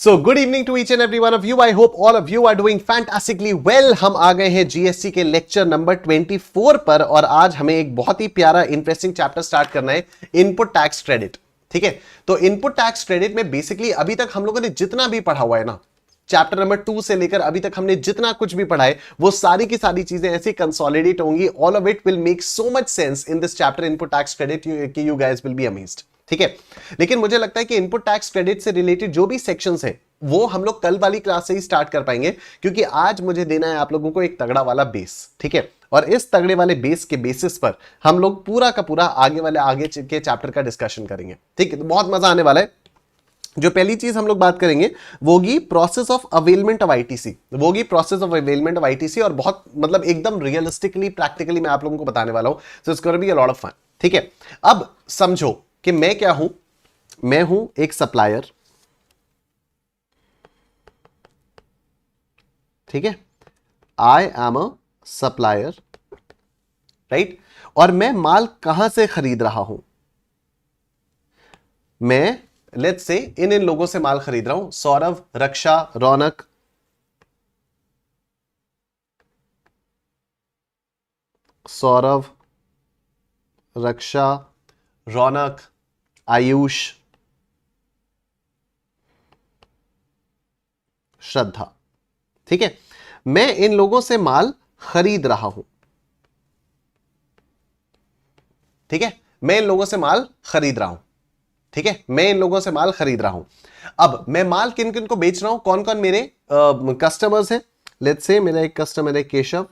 So good evening to each and every one of you. I hope all of you are doing fantastically well. हम आ गए हैं GST के lecture number 24 पर और आज हमें एक बहुत ही प्यारा इंटरेस्टिंग चैप्टर स्टार्ट करना है, इनपुट टैक्स क्रेडिट। ठीक है, तो इनपुट टैक्स क्रेडिट में बेसिकली अभी तक हम लोगों ने जितना भी पढ़ा हुआ है ना, चैप्टर नंबर 2 से लेकर अभी तक हमने जितना कुछ भी पढ़ा है वो सारी की सारी चीजें ऐसे कंसोलिडेट होंगी। All of it will make so much sense in this chapter input tax credit कि you guys will be amazed. ठीक है, लेकिन मुझे लगता है कि इनपुट टैक्स क्रेडिट से रिलेटेड जो भी सेक्शंस हैं वो हम लोग कल वाली क्लास से ही स्टार्ट कर पाएंगे, क्योंकि आज मुझे देना है आप लोगों को एक तगड़ा वाला बेस। ठीक है, और इस तगड़े वाले बेस के बेसिस पर हम लोग पूरा का पूरा आगे के चैप्टर का डिस्कशन करेंगे। ठीक है, तो बहुत मजा आने वाला है। जो पहली चीज हम लोग बात करेंगे वो होगी process of availment of ITC, वो होगी process of availment of ITC, और बहुत मतलब एकदम रियलिस्टिकली प्रैक्टिकली मैं आप लोगों को बताने वाला हूं। So it's gonna be a lot of fun. ठीक है, अब समझो कि मैं क्या हूं। मैं हूं एक सप्लायर। ठीक है, I am a supplier, right. और मैं माल कहां से खरीद रहा हूं? मैं लेट्स से इन लोगों से माल खरीद रहा हूं, सौरभ, रक्षा, रौनक, सौरभ, रक्षा, रौनक, आयुष, श्रद्धा। ठीक है, मैं इन लोगों से माल खरीद रहा हूं। ठीक है, मैं इन लोगों से माल खरीद रहा हूं। ठीक है, मैं इन लोगों से माल खरीद रहा हूं। अब मैं माल किन किन को बेच रहा हूं, कौन कौन मेरे कस्टमर्स हैं? लेट्स से मेरा एक कस्टमर है केशव।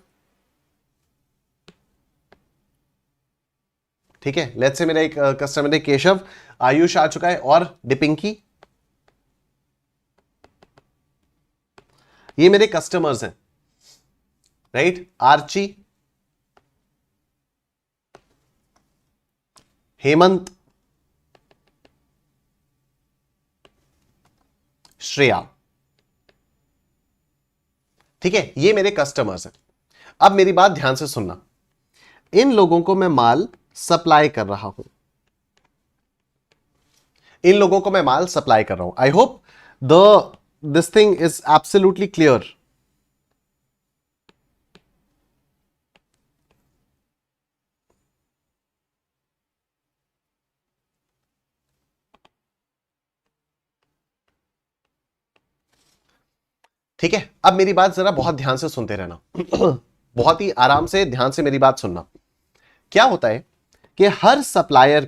ठीक है, लेट्स से मेरा एक कस्टमर है केशव। आयुष आ चुका है, और डिपिंकी। ये मेरे कस्टमर्स हैं, राइट। आर्ची, हेमंत, श्रेया। ठीक है, ये मेरे कस्टमर्स हैं। अब मेरी बात ध्यान से सुनना, इन लोगों को मैं माल सप्लाई कर रहा हूं। इन लोगों को मैं माल सप्लाई कर रहा हूं। I hope this thing is absolutely clear. ठीक है, अब मेरी बात जरा बहुत ध्यान से सुनते रहना बहुत ही आराम से ध्यान से मेरी बात सुनना। क्या होता है कि हर सप्लायर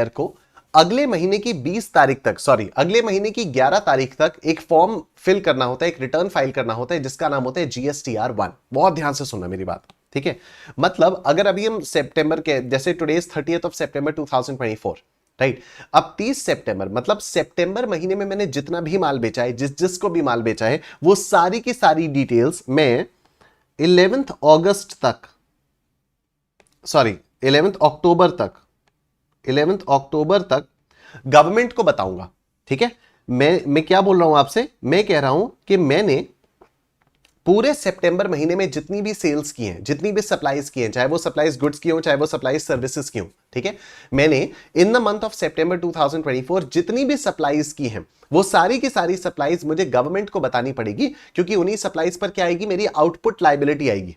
को अगले महीने की 20 तारीख तक, सॉरी अगले महीने की 11 तारीख तक एक फॉर्म फिल करना होता है, एक रिटर्न फाइल करना होता है, जिसका नाम होता है GSTR1। बहुत ध्यान से सुनना मेरी बात। ठीक है, मतलब अगर अभी हम सितंबर के, जैसे today is 30th of September 2024, right. अब 30 सितंबर मतलब सितंबर महीने में मैंने जितना भी माल बेचा है, जिसको भी माल बेचा है, वो सारी की सारी डिटेल्स मैं 11 अगस्त तक, सॉरी 11 अक्टूबर तक गवर्नमेंट को बताऊंगा। ठीक है, मैं क्या बोल रहा हूं आपसे? मैं कह रहा हूं कि मैंने पूरे सितंबर महीने में जितनी भी सेल्स की हैं, जितनी भी सप्लाईज की हैं, चाहे वो सप्लाईज गुड्स की हो, चाहे वो सप्लाईज सर्विसेज की हो, ठीक है, मैंने इन द मंथ ऑफ सितंबर 2024 जितनी भी सप्लाईज की हैं, वो सारी की सारी सप्लाईज मुझे गवर्नमेंट को बतानी पड़ेगी, क्योंकि उन्हीं सप्लाईज पर क्या आएगी? मेरी आउटपुट लायबिलिटी आएगी।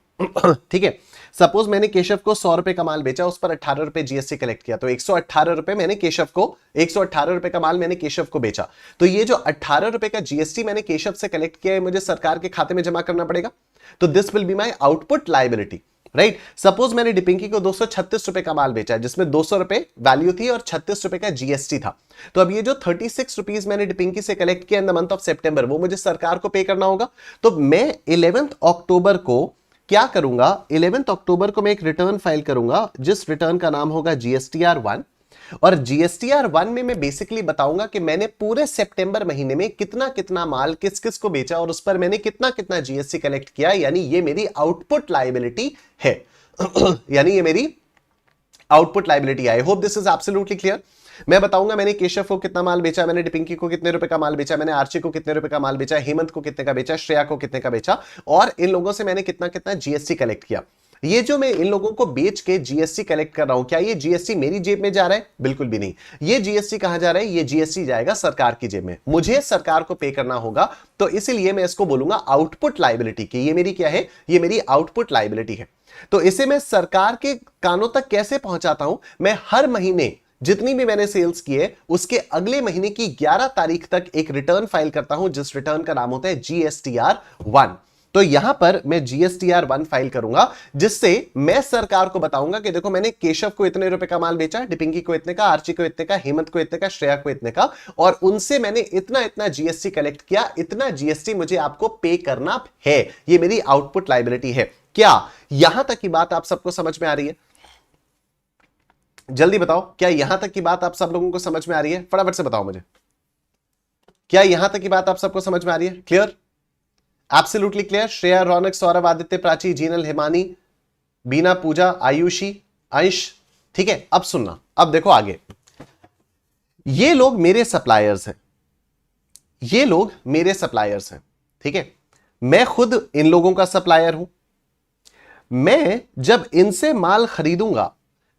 ठीक है, सपोज मैंने केशव को 100 रुपए का माल बेचा, उस पर 18 रुपए जीएसटी कलेक्ट किया, तो 118 रुपए मैंने केशव को, 118 रुपए का माल मैंने केशव को बेचा, तो ये जो 18 रुपए का जीएसटी मैंने केशव से कलेक्ट किया है, मुझे सरकार के खाते में जमा करना पड़ेगा। तो this will be my output liability, right. Suppose मैंने डिपिंकी को 236 रुपए का माल बेचा है, जिसमें 200 रुपए वैल्यू थी और 36 रुपए का जीएसटी था। तो अब ये जो 36 रुपीज मैंने डिपिंकी से कलेक्ट किया इन द मंथ ऑफ सितंबर, वो मुझे सरकार को पे करना होगा। तो मैं 11 अक्टूबर को क्या करूंगा? 11 अक्टूबर को मैं एक रिटर्न फाइल करूंगा, जिस रिटर्न का नाम होगा GSTR1। और GSTR1 में मैं बेसिकली बताऊंगा कि मैंने पूरे सितंबर महीने में कितना कितना माल किस किस को बेचा और उस पर मैंने कितना कितना जीएसटी कलेक्ट किया, यानी ये मेरी आउटपुट लायबिलिटी है। यानी ये मेरी output liability. I hope this is absolutely clear. मैं बताऊंगा मैंने केशव को कितना माल बेचा, मैंने डिपिंकी को कितने रुपए का माल बेचा, मैंने आर्ची को कितने रुपए का माल बेचा, हेमंत को कितने का बेचा, श्रेया को कितने का बेचा, और इन लोगों से मैंने कितना कितना जीएसटी कलेक्ट किया। ये जो मैं इन लोगों को बेच के जीएसटी कलेक्ट कर रहा हूं, क्या ये जीएसटी मेरी जेब में जा रहा है? बिल्कुल भी नहीं। ये जीएसटी कहां जा रहा है? ये जीएसटी जाएगा सरकार की जेब में, मुझे सरकार को पे करना होगा। तो इसलिए मैं इसको बोलूंगा आउटपुट लायबिलिटी की, ये मेरी क्या है? ये मेरी आउटपुट लायबिलिटी है। तो इसे मैं सरकार के कानों तक कैसे पहुंचाता हूं? मैं हर महीने जितनी भी मैंने सेल्स की है उसके अगले महीने की 11 तारीख तक एक रिटर्न फाइल करता हूं, जिस रिटर्न का नाम होता है GSTR1। तो यहां पर मैं GSTR1 फाइल करूंगा, जिससे मैं सरकार को बताऊंगा कि देखो मैंने केशव को इतने रुपए का माल बेचा, डिपिंकी को इतने का, आर्ची को इतने का, हेमंत को इतने का, श्रेया को इतने का, और उनसे मैंने इतना इतना जीएसटी कलेक्ट किया, इतना जीएसटी मुझे आपको पे करना है। ये मेरी आउटपुट लायबिलिटी है। क्या यहां तक की बात आप सबको समझ में आ रही है? जल्दी बताओ, क्या यहां तक की बात आप सब लोगों को समझ में आ रही है? फटाफट से बताओ मुझे, क्या यहां तक की बात आप सबको समझ में आ रही है? Clear? Absolutely clear. Shreya, Raunak, Saurabh, Aditya, Prachi, Jinal, Himani, Bina, Pooja, Ayushi, Ansh. ठीक है, अब सुनना, अब देखो आगे। ये लोग मेरे सप्लायर्स हैं, ये लोग मेरे सप्लायर्स हैं। ठीक है, मैं खुद इन लोगों का सप्लायर हूं। मैं जब इनसे माल खरीदूंगा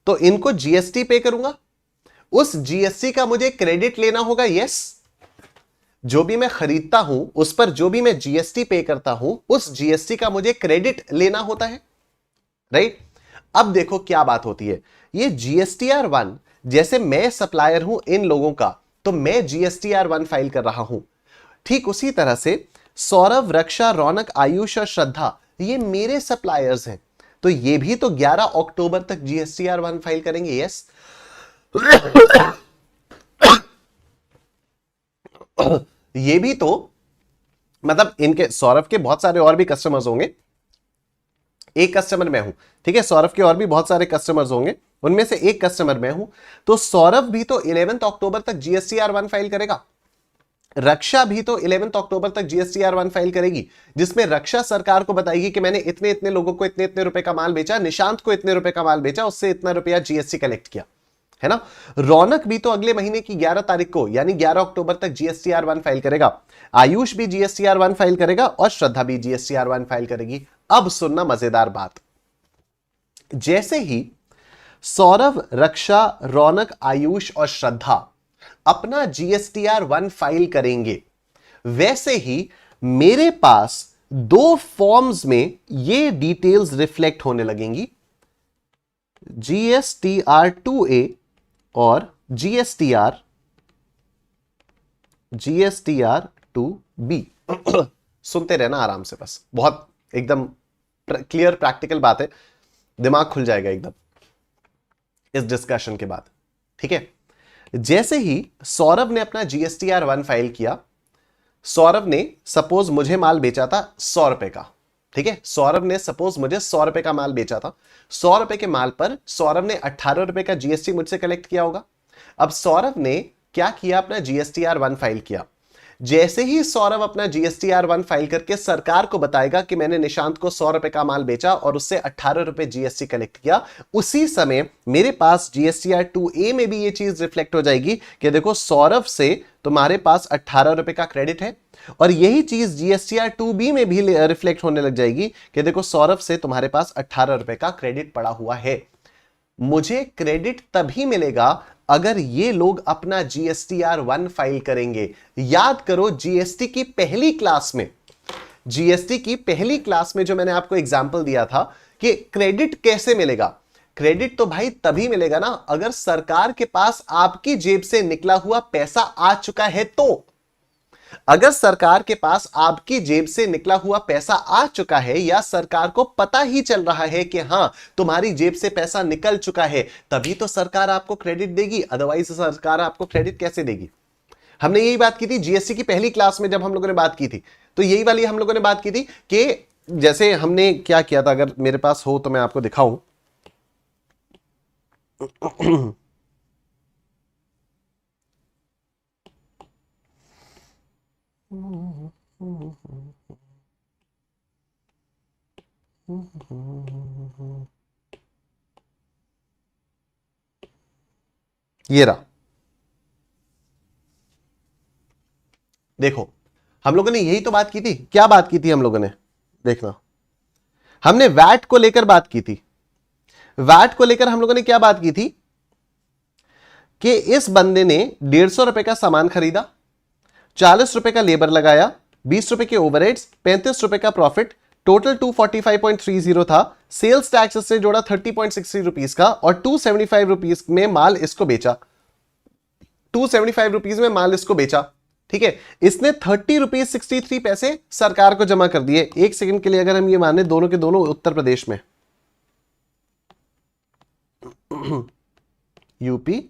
तो इनको जीएसटी पे करूंगा, उस जीएसटी का मुझे क्रेडिट लेना होगा। यस, जो भी मैं खरीदता हूं उस पर जो भी मैं जीएसटी पे करता हूं, उस जीएसटी का मुझे क्रेडिट लेना होता है, राइट? अब देखो क्या बात होती है, ये GSTR1, जैसे मैं सप्लायर हूं इन लोगों का, तो मैं GSTR1 फाइल कर रहा हूं। ठीक उसी तरह से सौरभ, रक्षा, रौनक, आयुष और श्रद्धा ये मेरे सप्लायर्स हैं, तो ये भी तो 11 अक्टूबर तक GSTR1 फाइल करेंगे। यस, ये भी तो मतलब इनके, सौरभ के बहुत सारे और भी कस्टमर्स होंगे, एक कस्टमर मैं हूं। ठीक है, सौरभ के और भी बहुत सारे कस्टमर्स होंगे, उनमें से एक कस्टमर मैं हूं। तो सौरभ भी तो 11 अक्टूबर तक GSTR1 फाइल करेगा, रक्षा भी तो 11 अक्टूबर तक GSTR1 फाइल करेगी, जिसमें रक्षा सरकार को बताएगी कि मैंने इतने इतने लोगों को इतने इतने रुपए का माल बेचा, निशांत को इतने रुपए का माल बेचा, उससे इतना रुपया जीएसटी कलेक्ट किया, है ना? रौनक भी तो अगले महीने की 11 तारीख को यानी 11 अक्टूबर तक GSTR1 फाइल करेगा, आयुष भी GSTR1 फाइल करेगा और श्रद्धा भी GSTR1 फाइल करेगी। अब सुनना मजेदार बात, जैसे ही सौरभ, रक्षा, रौनक, आयुष और श्रद्धा अपना GSTR1 फाइल करेंगे, वैसे ही मेरे पास दो फॉर्म्स में ये डिटेल्स रिफ्लेक्ट होने लगेंगी, GSTR2A और GSTR2B। सुनते रहना आराम से, बस बहुत एकदम क्लियर प्रैक्टिकल बात है, दिमाग खुल जाएगा एकदम इस डिस्कशन के बाद। ठीक है, जैसे ही सौरभ ने अपना GSTR1 फाइल किया, सौरभ ने सपोज मुझे माल बेचा था 100 रुपए का। ठीक है, सौरभ ने सपोज मुझे 100 रुपए का माल बेचा था, 100 रुपए के माल पर सौरभ ने 18 रुपए का जीएसटी मुझसे कलेक्ट किया होगा। अब सौरभ ने क्या किया, अपना GSTR1 फाइल किया। जैसे ही सौरभ अपना GSTR1 फाइल करके सरकार को बताएगा कि मैंने निशांत को 100 रुपए का माल बेचा और उससे 18 रुपए जीएसटी कलेक्ट किया, उसी समय मेरे पास GSTR2A में भी ये चीज रिफ्लेक्ट हो जाएगी कि देखो सौरभ से तुम्हारे पास 18 रुपए का क्रेडिट है, और यही चीज GSTR2B में भी रिफ्लेक्ट होने लग जाएगी कि देखो सौरभ से तुम्हारे पास 18 रुपए का क्रेडिट पड़ा हुआ है। मुझे क्रेडिट तभी मिलेगा अगर ये लोग अपना GSTR1 फाइल करेंगे। याद करो, जीएसटी की पहली क्लास में जो मैंने आपको एग्जांपल दिया था कि क्रेडिट कैसे मिलेगा, क्रेडिट तो भाई तभी मिलेगा ना अगर सरकार के पास आपकी जेब से निकला हुआ पैसा आ चुका है। तो अगर सरकार के पास आपकी जेब से निकला हुआ पैसा आ चुका है, या सरकार को पता ही चल रहा है कि हां तुम्हारी जेब से पैसा निकल चुका है, तभी तो सरकार आपको क्रेडिट देगी, अदरवाइज सरकार आपको क्रेडिट कैसे देगी? हमने यही बात की थी जीएसटी की पहली क्लास में, जब हम लोगों ने बात की थी, तो यही वाली हम लोगों ने बात की थी कि जैसे हमने क्या किया था, अगर मेरे पास हो तो मैं आपको दिखाऊं। ये रहा, देखो हम लोगों ने यही तो बात की थी। क्या बात की थी हम लोगों ने, देखना, हमने वैट को लेकर बात की थी। वैट को लेकर हम लोगों ने क्या बात की थी कि इस बंदे ने 150 रुपए का सामान खरीदा, 40 रुपए का लेबर लगाया, 20 रुपए के ओवरहेड्स, 35 रुपए का प्रॉफिट, टोटल 245.30 था। सेल्स टैक्स से जोड़ा 30.63 रुपीज का और 275 रुपीज में माल इसको बेचा। 275 रुपीज में माल इसको बेचा, ठीक है। इसने 30 रुपीज 63 पैसे सरकार को जमा कर दिए। एक सेकंड के लिए अगर हम ये माने दोनों के दोनों उत्तर प्रदेश में, यूपी,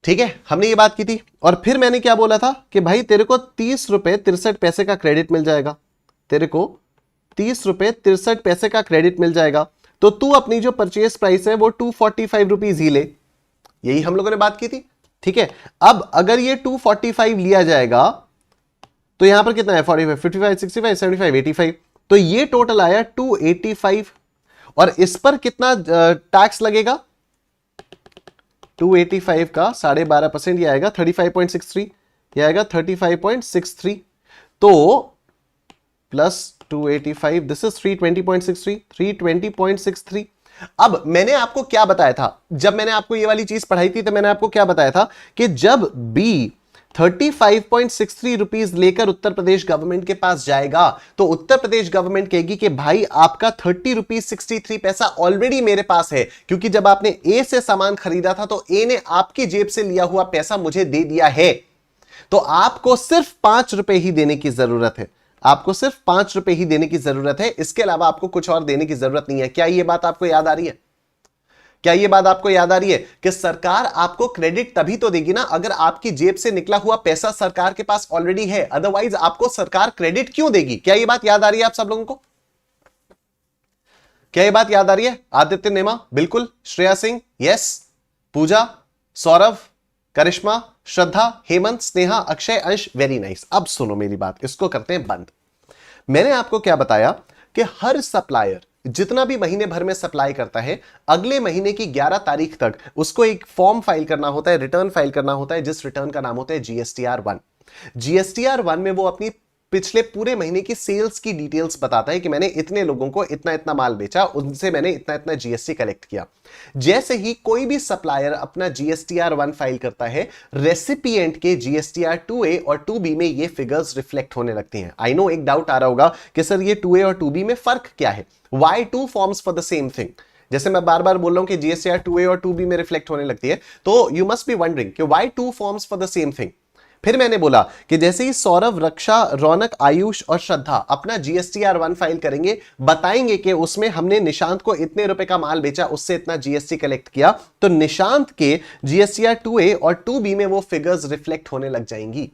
ठीक है, हमने ये बात की थी। और फिर मैंने क्या बोला था कि भाई तेरे को 30 रुपए 63 पैसे का क्रेडिट मिल जाएगा, तेरे को 30 रुपए 63 पैसे का क्रेडिट मिल जाएगा। तो तू अपनी जो परचेस प्राइस है वो 245 रुपीज ही ले, यही हम लोगों ने बात की थी, ठीक है। अब अगर ये 245 लिया जाएगा तो यहां पर कितना है 45, 55, 65, 75, 85, तो ये टोटल आया 285। और इस पर कितना टैक्स लगेगा 285 का 12.5% ये आएगा 35.63, ये आएगा 35.63, तो प्लस 285 दिस इज 320.63, 320.63। अब मैंने आपको क्या बताया था, जब मैंने आपको ये वाली चीज पढ़ाई थी तो मैंने आपको क्या बताया था कि जब बी 35.63 रुपीज लेकर उत्तर प्रदेश गवर्नमेंट के पास जाएगा तो उत्तर प्रदेश गवर्नमेंट कहेगी कि भाई आपका 30 रुपीज 63 पैसा ऑलरेडी मेरे पास है, क्योंकि जब आपने ए से सामान खरीदा था तो ए ने आपकी जेब से लिया हुआ पैसा मुझे दे दिया है, तो आपको सिर्फ 5 रुपए ही देने की जरूरत है, आपको सिर्फ 5 रुपए ही देने की जरूरत है, इसके अलावा आपको कुछ और देने की जरूरत नहीं है। क्या यह बात आपको याद आ रही है? क्या यह बात आपको याद आ रही है कि सरकार आपको क्रेडिट तभी तो देगी ना अगर आपकी जेब से निकला हुआ पैसा सरकार के पास ऑलरेडी है, अदरवाइज आपको सरकार क्रेडिट क्यों देगी? क्या यह बात याद आ रही है आप सब लोगों को? क्या यह बात याद आ रही है? आदित्य नेमा बिल्कुल, श्रेया सिंह यस, पूजा, सौरभ, करिश्मा, श्रद्धा, हेमंत, स्नेहा, अक्षय, अंश, वेरी नाइस। अब सुनो मेरी बात, इसको करते हैं बंद। मैंने आपको क्या बताया कि हर सप्लायर जितना भी महीने भर में सप्लाई करता है, अगले महीने की 11 तारीख तक उसको एक फॉर्म फाइल करना होता है, रिटर्न फाइल करना होता है, जिस रिटर्न का नाम होता है GSTR1। GSTR1 में वो अपनी पिछले पूरे महीने की सेल्स की डिटेल्स बताता है कि मैंने इतने लोगों को इतना इतना माल बेचा, उनसे मैंने इतना इतना जीएसटी कलेक्ट किया। जैसे ही कोई भी सप्लायर अपना GSTR1 फाइल करता है, रेसिपिएंट के GSTR2A और 2B में ये फिगर्स रिफ्लेक्ट होने लगती हैं। आई नो एक डाउट आ रहा होगा कि सर ये 2A और 2B में फर्क क्या है? Why two forms for the same thing? जैसे मैं बार बार बोल रहा हूं कि GSTR 2A और 2B में रिफ्लेक्ट होने लगती है, तो यू मस्ट बी वंडरिंग कि why two forms for the same thing? फिर मैंने बोला कि जैसे ही सौरभ, रक्षा, रौनक, आयुष और श्रद्धा अपना GSTR1 फाइल करेंगे, बताएंगे कि उसमें हमने निशांत को इतने रुपए का माल बेचा, उससे इतना जीएसटी कलेक्ट किया, तो निशांत के GSTR 2A और 2B में वो फिगर्स रिफ्लेक्ट होने लग जाएंगी,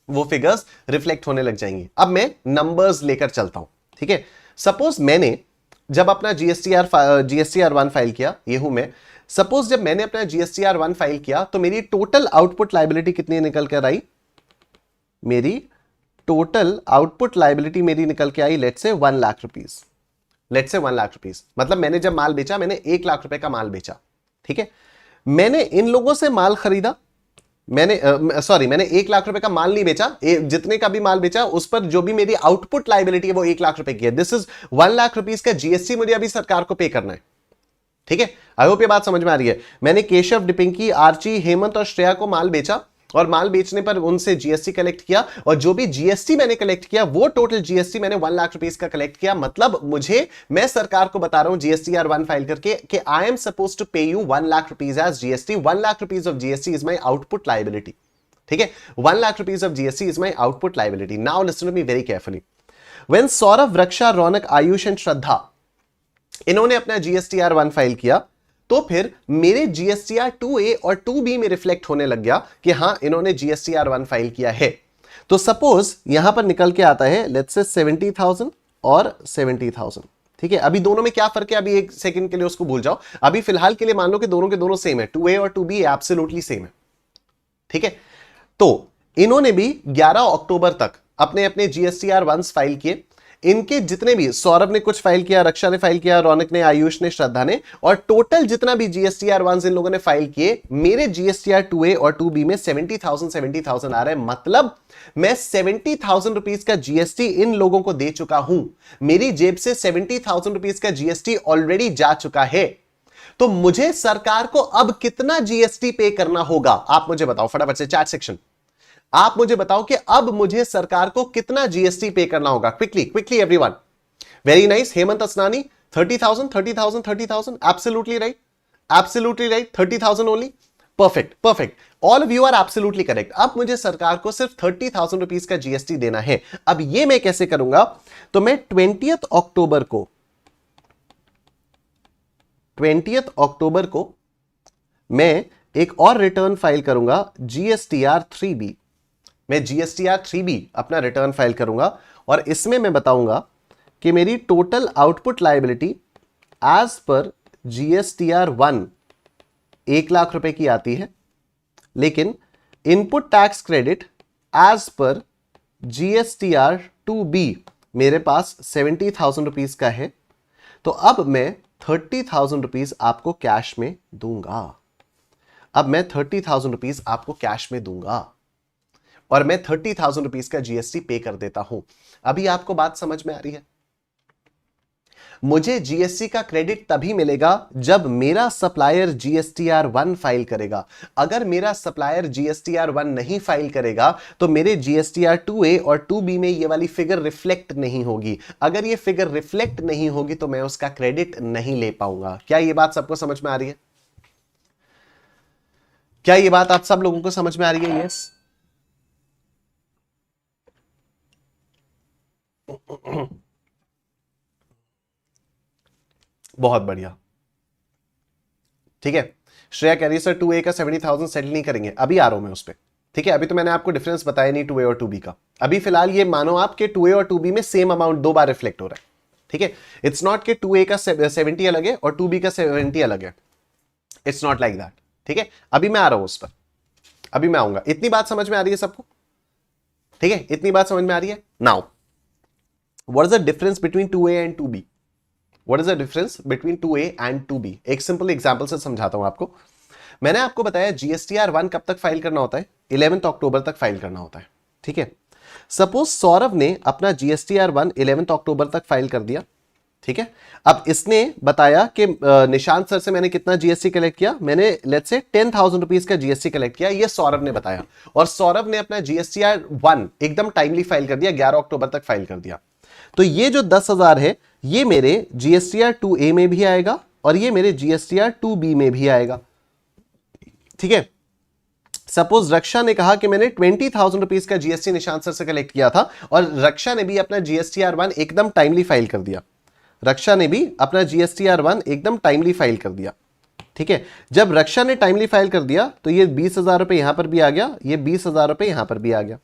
वो फिगर्स रिफ्लेक्ट होने लग जाएंगी। अब मैं नंबर्स लेकर चलता हूं, ठीक है। सपोज मैंने जब अपना GSTR1 फाइल किया, ये हूं मैं। सपोज जब मैंने अपना GSTR1 फाइल किया तो मेरी टोटल आउटपुट लायबिलिटी कितनी निकल कर आई? मेरी टोटल आउटपुट लायबिलिटी मेरी निकल के I let's say 1 lakh rupees. Let's say 1 lakh rupees मतलब मैंने जब माल बेचा, मैंने 1 लाख रुपए का माल बेचा, ठीक है। मैंने इन लोगों से माल खरीदा, मैंने 1 लाख रुपए का माल नहीं बेचा, जितने का भी माल बेचा उस पर जो भी मेरी आउटपुट लायबिलिटी है वो 1 लाख रुपए की है। दिस इज 1 लाख रुपीस का जीएसटी मुझे अभी सरकार को पे करना है, ठीक है। आई होप ये बात समझ में आ रही है। मैंने केशव, डिपिंकी, आर्ची, हेमंत और श्रेया को माल बेचा और माल बेचने पर उनसे जीएसटी कलेक्ट किया, और जो भी जीएसटी मैंने कलेक्ट किया वो टोटल जीएसटी मैंने 1 लाख रुपीस का कलेक्ट किया। मतलब मैं सरकार को बता रहा हूं GSTR1 फाइल करके कि I am suppose to pay you 1 lakh rupees as GST. 1 lakh rupees of GST is my output liability, ठीक है। 1 lakh rupees of GST is my output liability. Now listen to me very carefully. When Saurabh, Raksha, Raunak, Ayush and Shraddha इन्होंने अपना GSTR1 file किया, तो फिर मेरे GSTR 2A और 2B में रिफ्लेक्ट होने लग गया कि हां इन्होंने GSTR1 फाइल किया है। तो सपोज यहां पर निकल के आता है लेट्स से 70,000 और 70,000, ठीक है। अभी दोनों में क्या फर्क है, अभी एक सेकंड के लिए उसको भूल जाओ। अभी फिलहाल के लिए मान लो कि दोनों के दोनों सेम है, 2A और 2B एब्सोल्युटली सेम है, ठीक है। तो इन्होंने भी 11 अक्टूबर तक अपने अपने GSTR1 फाइल किए। इनके जितने भी, सौरभ ने कुछ फाइल किया, रक्षा ने फाइल किया, रौनक ने, आयुष ने, श्रद्धा ने, और टोटल जितना भी जीएसटीआर 1 इन लोगों ने फाइल किए, मेरे जीएसटीआर 2A और 2B में 70,000 आ रहे हैं। मतलब मैं 70,000 रुपीज का जीएसटी इन लोगों को दे चुका हूं। मेरी जेब से 70,000 रुपीज का जीएसटी ऑलरेडी जा चुका है। तो मुझे सरकार को अब कितना जीएसटी पे करना होगा, आप मुझे बताओ फटाफट से चैट सेक्शन। आप मुझे बताओ कि अब मुझे सरकार को कितना जीएसटी पे करना होगा। Quickly quickly everyone. Very nice. Hemant Asnani 30,000 30,000 30,000, absolutely right, absolutely right, 30,000 only. Perfect perfect, all of you are absolutely correct. अब मुझे सरकार को सिर्फ 30,000 रुपीज का जीएसटी देना है। अब ये मैं कैसे करूंगा, तो मैं 20th अक्टूबर को मैं एक और रिटर्न फाइल करूंगा, जीएसटीआर 3B। मैं जीएसटीआर 3B अपना रिटर्न फाइल करूंगा और इसमें मैं बताऊंगा कि मेरी total output liability as per GSTR 1 1 lakh रुपए की आती है, लेकिन input tax credit as per GSTR 2B मेरे पास 70,000 रुपीज का है। तो अब मैं 30,000 रुपीज आपको कैश में दूंगा। अब मैं 30,000 रुपीज आपको कैश में दूंगा और मैं 30,000 रुपीज का जीएसटी पे कर देता हूं। अभी आपको बात समझ में आ रही है? मुझे जीएसटी का क्रेडिट तभी मिलेगा जब मेरा सप्लायर जीएसटीआर 1 फाइल करेगा। अगर मेरा सप्लायर जीएसटीआर 1 नहीं फाइल करेगा तो मेरे जीएसटीआर 2A और 2B में ये वाली फिगर रिफ्लेक्ट नहीं होगी। अगर ये फिगर रिफ्लेक्ट नहीं होगी तो मैं उसका क्रेडिट नहीं ले पाऊंगा। क्या ये बात सबको समझ में आ रही है? क्या ये बात आप सब लोगों को समझ में आ रही है? यस। बहुत बढ़िया, ठीक है। श्रेया कह रही है सर 2A का 70,000 सेटल नहीं करेंगे। अभी आ रहा हूं मैं उस पर, ठीक है। अभी तो मैंने आपको डिफरेंस बताया नहीं 2A और 2B का। अभी फिलहाल ये मानो आप कि 2A और 2B में सेम अमाउंट दो बार रिफ्लेक्ट हो रहा है, ठीक है। इट्स नॉट कि 2A का 70 अलग है और 2B का 70 अलग है। इट्स नॉट लाइक दैट, ठीक है। अभी मैं आ रहा हूं उस पर, अभी मैं आऊंगा। इतनी बात समझ में आ रही है सबको? ठीक है, इतनी बात समझ में आ रही है? Now what is the difference between 2A and 2B? What is the difference between 2A and 2B? एक सिंपल एग्जांपल से समझाता हूं आपको। मैंने आपको बताया जीएसटीआर 1 कब तक फाइल करना होता है? 11 अक्टूबर तक फाइल करना होता है, ठीक है। सपोज सौरभ ने अपना जीएसटीआर 1 11 अक्टूबर तक फाइल कर दिया, ठीक है। अब इसने बताया कि निशांत सर से मैंने कितना जीएसटी कलेक्ट किया, मैंने लेट्स से 10,000 रुपीज का जीएसटी कलेक्ट किया, ये सौरभ ने बताया। और सौरभ ने अपना जीएसटीआर 1 एकदम टाइमली फाइल कर दिया, 11 अक्टूबर तक फाइल कर दिया। तो ये जो 10,000 है ये मेरे जीएसटीआर 2A में भी आएगा और ये मेरे जीएसटीआर 2B में भी आएगा, ठीक है। सपोज रक्षा ने कहा कि मैंने 20,000 रुपीज का जीएसटी निशांत सर से कलेक्ट किया था और रक्षा ने भी अपना जीएसटीआर 1 एकदम टाइमली फाइल कर दिया। रक्षा ने भी अपना जीएसटीआर 1 एकदम टाइमली फाइल कर दिया, ठीक है। जब रक्षा ने टाइमली फाइल कर दिया तो ये 20,000 रुपए यहां पर भी आ गया, ये 20,000 रुपए यहां पर भी आ गया,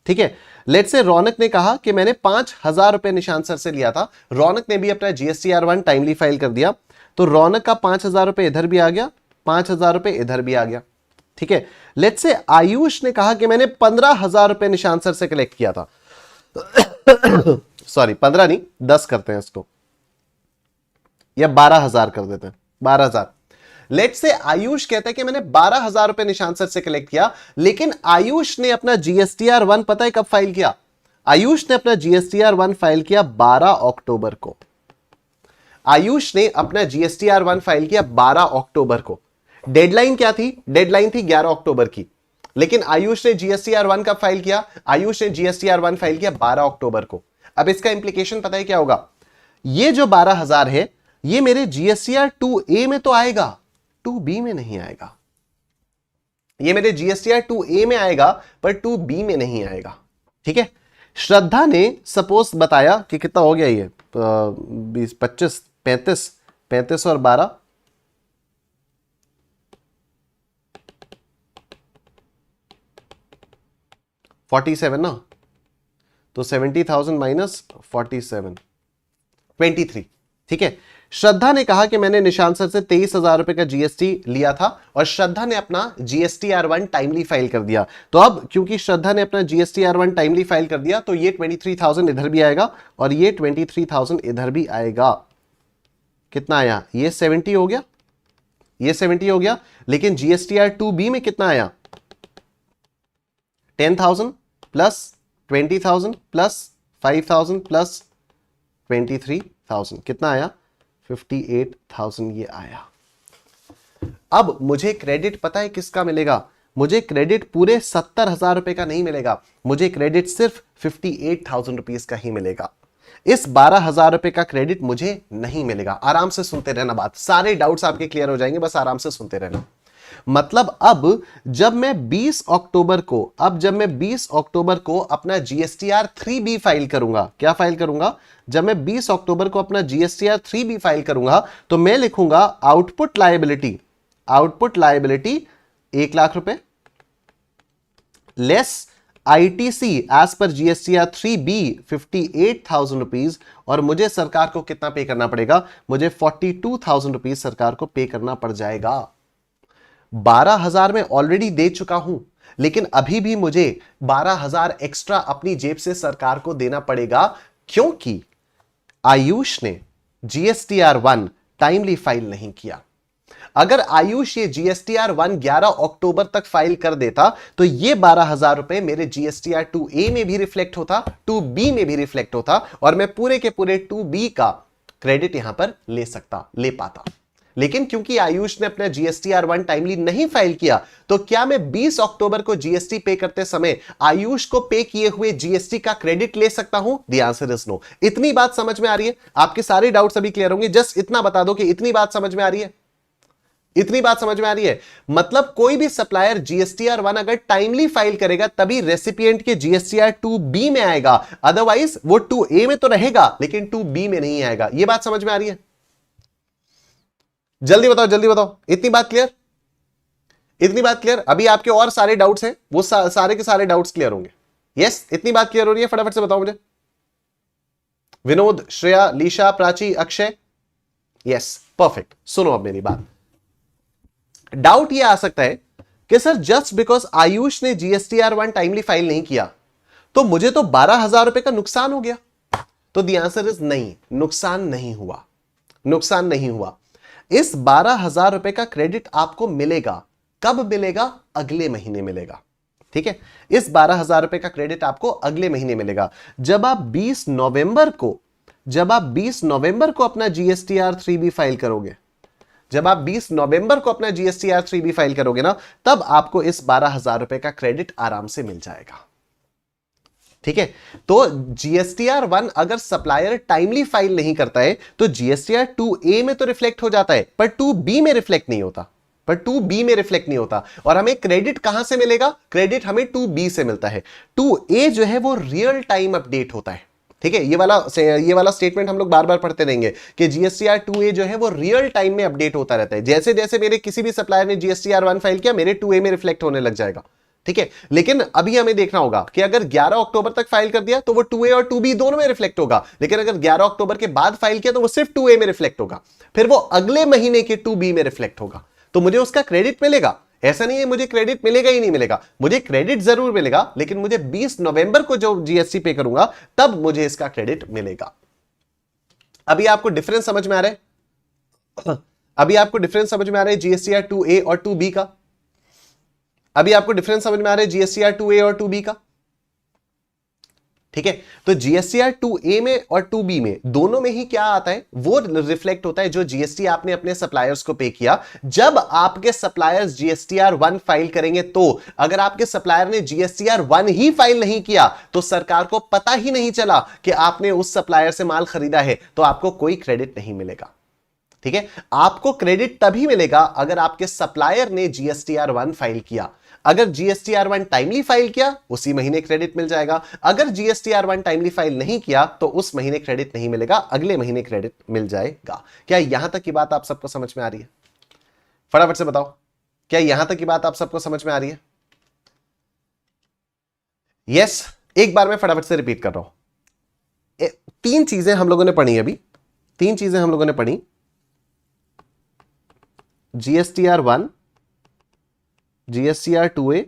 ठीक है। लेट्स से रौनक ने कहा कि मैंने 5,000 रुपए निशांत सर से लिया था, रौनक ने भी अपना जीएसटीआर 1 टाइमली फाइल कर दिया, तो रौनक का 5,000 रुपए इधर भी आ गया, 5,000 रुपए इधर भी आ गया, ठीक है। लेट्स से आयुष ने कहा कि मैंने 15,000 रुपए निशांत सर से कलेक्ट किया था सॉरी 15 नहीं, 10 करते हैं इसको, या 12,000 कर देते हैं, 12,000। लेट्स से आयुष कहता है कि मैंने 12,000 रुपए निशांत सर से कलेक्ट किया, लेकिन आयुष ने अपना जीएसटीआर 1 पता है कब फाइल किया? आयुष ने अपना जीएसटीआर 1 फाइल किया 12 अक्टूबर को। आयुष ने अपना जीएसटीआर 1 फाइल किया 12 अक्टूबर को। डेडलाइन क्या थी? डेडलाइन थी 11 अक्टूबर की, लेकिन आयुष ने जीएसटीआर 1 कब फाइल किया? आयुष ने जीएसटीआर 1 फाइल किया 12 अक्टूबर को। अब इसका इंप्लीकेशन पता है क्या होगा? ये जो 12,000 है ये मेरे जीएसटीआर 2A में तो आएगा, 2B में नहीं आएगा। ये मेरे जीएसटीआर 2A में आएगा पर 2B में नहीं आएगा, ठीक है। श्रद्धा ने सपोज बताया कि कितना हो गया ये 20 25 35 35 और 12 47 ना, तो 70,000 माइनस 47 23, ठीक है। श्रद्धा ने कहा कि मैंने निशांत सर से 23,000 रुपए का जीएसटी लिया था और श्रद्धा ने अपना GSTR1 टाइमली फाइल कर दिया। तो अब क्योंकि श्रद्धा ने अपना GSTR1 टाइमली फाइल कर दिया तो ये 23,000 इधर भी आएगा और ये 23,000 इधर भी आएगा। कितना आया? ये 70 हो गया, ये 70 हो गया। लेकिन GSTR2B में कितना आया? 10,000 प्लस 20,000 प्लस 5,000 प्लस 23,000 कितना आया? 58,000 ये आया। अब मुझे क्रेडिट पता है किसका मिलेगा? मुझे क्रेडिट पूरे 70,000 रुपए का नहीं मिलेगा, मुझे क्रेडिट सिर्फ 58,000 रुपीज का ही मिलेगा। इस 12,000 रुपए का क्रेडिट मुझे नहीं मिलेगा। आराम से सुनते रहना बात, सारे डाउट्स आपके क्लियर हो जाएंगे, बस आराम से सुनते रहना। मतलब अब जब मैं 20 अक्टूबर को अपना GSTR3B फाइल करूंगा, क्या फाइल करूंगा? जब मैं 20 अक्टूबर को अपना GSTR3B फाइल करूंगा तो मैं लिखूंगा आउटपुट लायबिलिटी 1 लाख रुपए less ITC as per GSTR3B 58,000 rupees, और मुझे सरकार को कितना पे करना पड़ेगा? मुझे 42,000 रुपीज सरकार को पे करना पड़ जाएगा। 12,000 में ऑलरेडी दे चुका हूं, लेकिन अभी भी मुझे 12,000 एक्स्ट्रा अपनी जेब से सरकार को देना पड़ेगा, क्योंकि आयुष ने GSTR1 टाइमली फाइल नहीं किया। अगर आयुष ये GSTR1 11 अक्टूबर तक फाइल कर देता तो ये 12,000 रुपए मेरे GSTR2A में भी रिफ्लेक्ट होता, 2B में भी रिफ्लेक्ट होता, और मैं पूरे के पूरे 2B का क्रेडिट यहां पर ले पाता। लेकिन क्योंकि आयुष ने अपना GSTR1 टाइमली नहीं फाइल किया, तो क्या मैं 20 अक्टूबर को जीएसटी पे करते समय आयुष को पे किए हुए जीएसटी का क्रेडिट ले सकता हूं? The answer is no. इतनी बात समझ में आ रही है? आपके सारे डाउट्स अभी क्लियर होंगे, जस्ट इतना बता दो कि इतनी बात समझ में आ रही है। इतनी बात समझ में आ रही है? मतलब कोई भी सप्लायर GSTR1 अगर टाइमली फाइल करेगा तभी रेसिपिएंट के GSTR2B में आएगा, अदरवाइज वो 2A में तो रहेगा लेकिन 2B में नहीं आएगा। यह बात समझ में आ रही है? जल्दी बताओ, जल्दी बताओ। इतनी बात क्लियर? इतनी बात क्लियर? अभी आपके और सारे डाउट्स हैं, वो सारे के सारे डाउट्स क्लियर होंगे। यस, इतनी बात क्लियर हो रही है? फटाफट से बताओ मुझे। विनोद, श्रेया, लीशा, प्राची, अक्षय। Yes, perfect. सुनो अब मेरी बात। डाउट ये आ सकता है कि सर जस्ट बिकॉज आयुष ने GSTR1 टाइमली फाइल नहीं किया तो मुझे तो 12,000 रुपए का नुकसान हो गया। तो द आंसर इज नहीं, नुकसान नहीं हुआ, नुकसान नहीं हुआ। इस 12,000 रुपए का क्रेडिट आपको मिलेगा। कब मिलेगा? अगले महीने मिलेगा। ठीक है, इस 12,000 रुपए का क्रेडिट आपको अगले महीने मिलेगा। जब आप 20 नवंबर को अपना GSTR3B फाइल करोगे, जब आप 20 नवंबर को अपना GSTR3B फाइल करोगे ना, तब आपको इस 12,000 रुपए का क्रेडिट आराम से मिल जाएगा। ठीक है, तो GSTR1 अगर सप्लायर टाइमली फाइल नहीं करता है तो GSTR2A में तो रिफ्लेक्ट हो जाता है, पर 2B में रिफ्लेक्ट नहीं होता। और हमें क्रेडिट कहां से मिलेगा? क्रेडिट हमें 2B से मिलता है। 2A जो है वो रियल टाइम अपडेट होता है। ठीक है, ये वाला स्टेटमेंट हम लोग बार बार पढ़ते रहेंगे कि GSTR2A जो है वो रियल टाइम में अपडेट होता रहता है। जैसे जैसे मेरे किसी भी सप्लायर ने GSTR1 फाइल किया, मेरे 2A में रिफ्लेक्ट होने लग जाएगा। ठीक है, लेकिन अभी हमें देखना होगा कि अगर 11 अक्टूबर तक फाइल कर दिया तो वो 2A और 2B दोनों में रिफ्लेक्ट होगा, लेकिन अगर 11 अक्टूबर के बाद फाइल किया तो वो सिर्फ 2A में रिफ्लेक्ट होगा, फिर वो अगले महीने के 2B में रिफ्लेक्ट होगा। तो मुझे उसका क्रेडिट मिलेगा। ऐसा नहीं है मुझे क्रेडिट मिलेगा ही नहीं मिलेगा, मुझे क्रेडिट जरूर मिलेगा, लेकिन मुझे 20 नवंबर को जो जीएसटी पे करूंगा तब मुझे इसका क्रेडिट मिलेगा। अभी आपको डिफरेंस समझ में आ रहा है? अभी आपको डिफरेंस समझ में आ रहा है GSTR2A और 2B का? अभी आपको डिफरेंस समझ में आ रहा है GSTR2A और 2B का? ठीक है, तो GSTR2A में और 2B में दोनों में ही क्या आता है? वो रिफ्लेक्ट होता है जो जीएसटी आपने अपने सप्लायर्स को पे किया। जब आपके सप्लायर्स GSTR1 फाइल करेंगे, तो अगर आपके सप्लायर ने GSTR1 ही फाइल नहीं किया तो सरकार को पता ही नहीं चला कि आपने उस सप्लायर से माल खरीदा है, तो आपको कोई क्रेडिट नहीं मिलेगा। ठीक है, आपको क्रेडिट तभी मिलेगा अगर आपके सप्लायर ने GSTR1 फाइल किया। अगर GSTR1 टाइमली फाइल किया, उसी महीने क्रेडिट मिल जाएगा। अगर GSTR1 टाइमली फाइल नहीं किया तो उस महीने क्रेडिट नहीं मिलेगा, अगले महीने क्रेडिट मिल जाएगा। क्या यहां तक की बात आप सबको समझ में आ रही है? फटाफट से बताओ, क्या यहां तक की बात आप सबको समझ में आ रही है? यस, एक बार मैं फटाफट से रिपीट कर रहा हूं। तीन चीजें हम लोगों ने पढ़ी अभी, तीन चीजें हम लोगों ने पढ़ी। GSTR 1, GSTR 2A,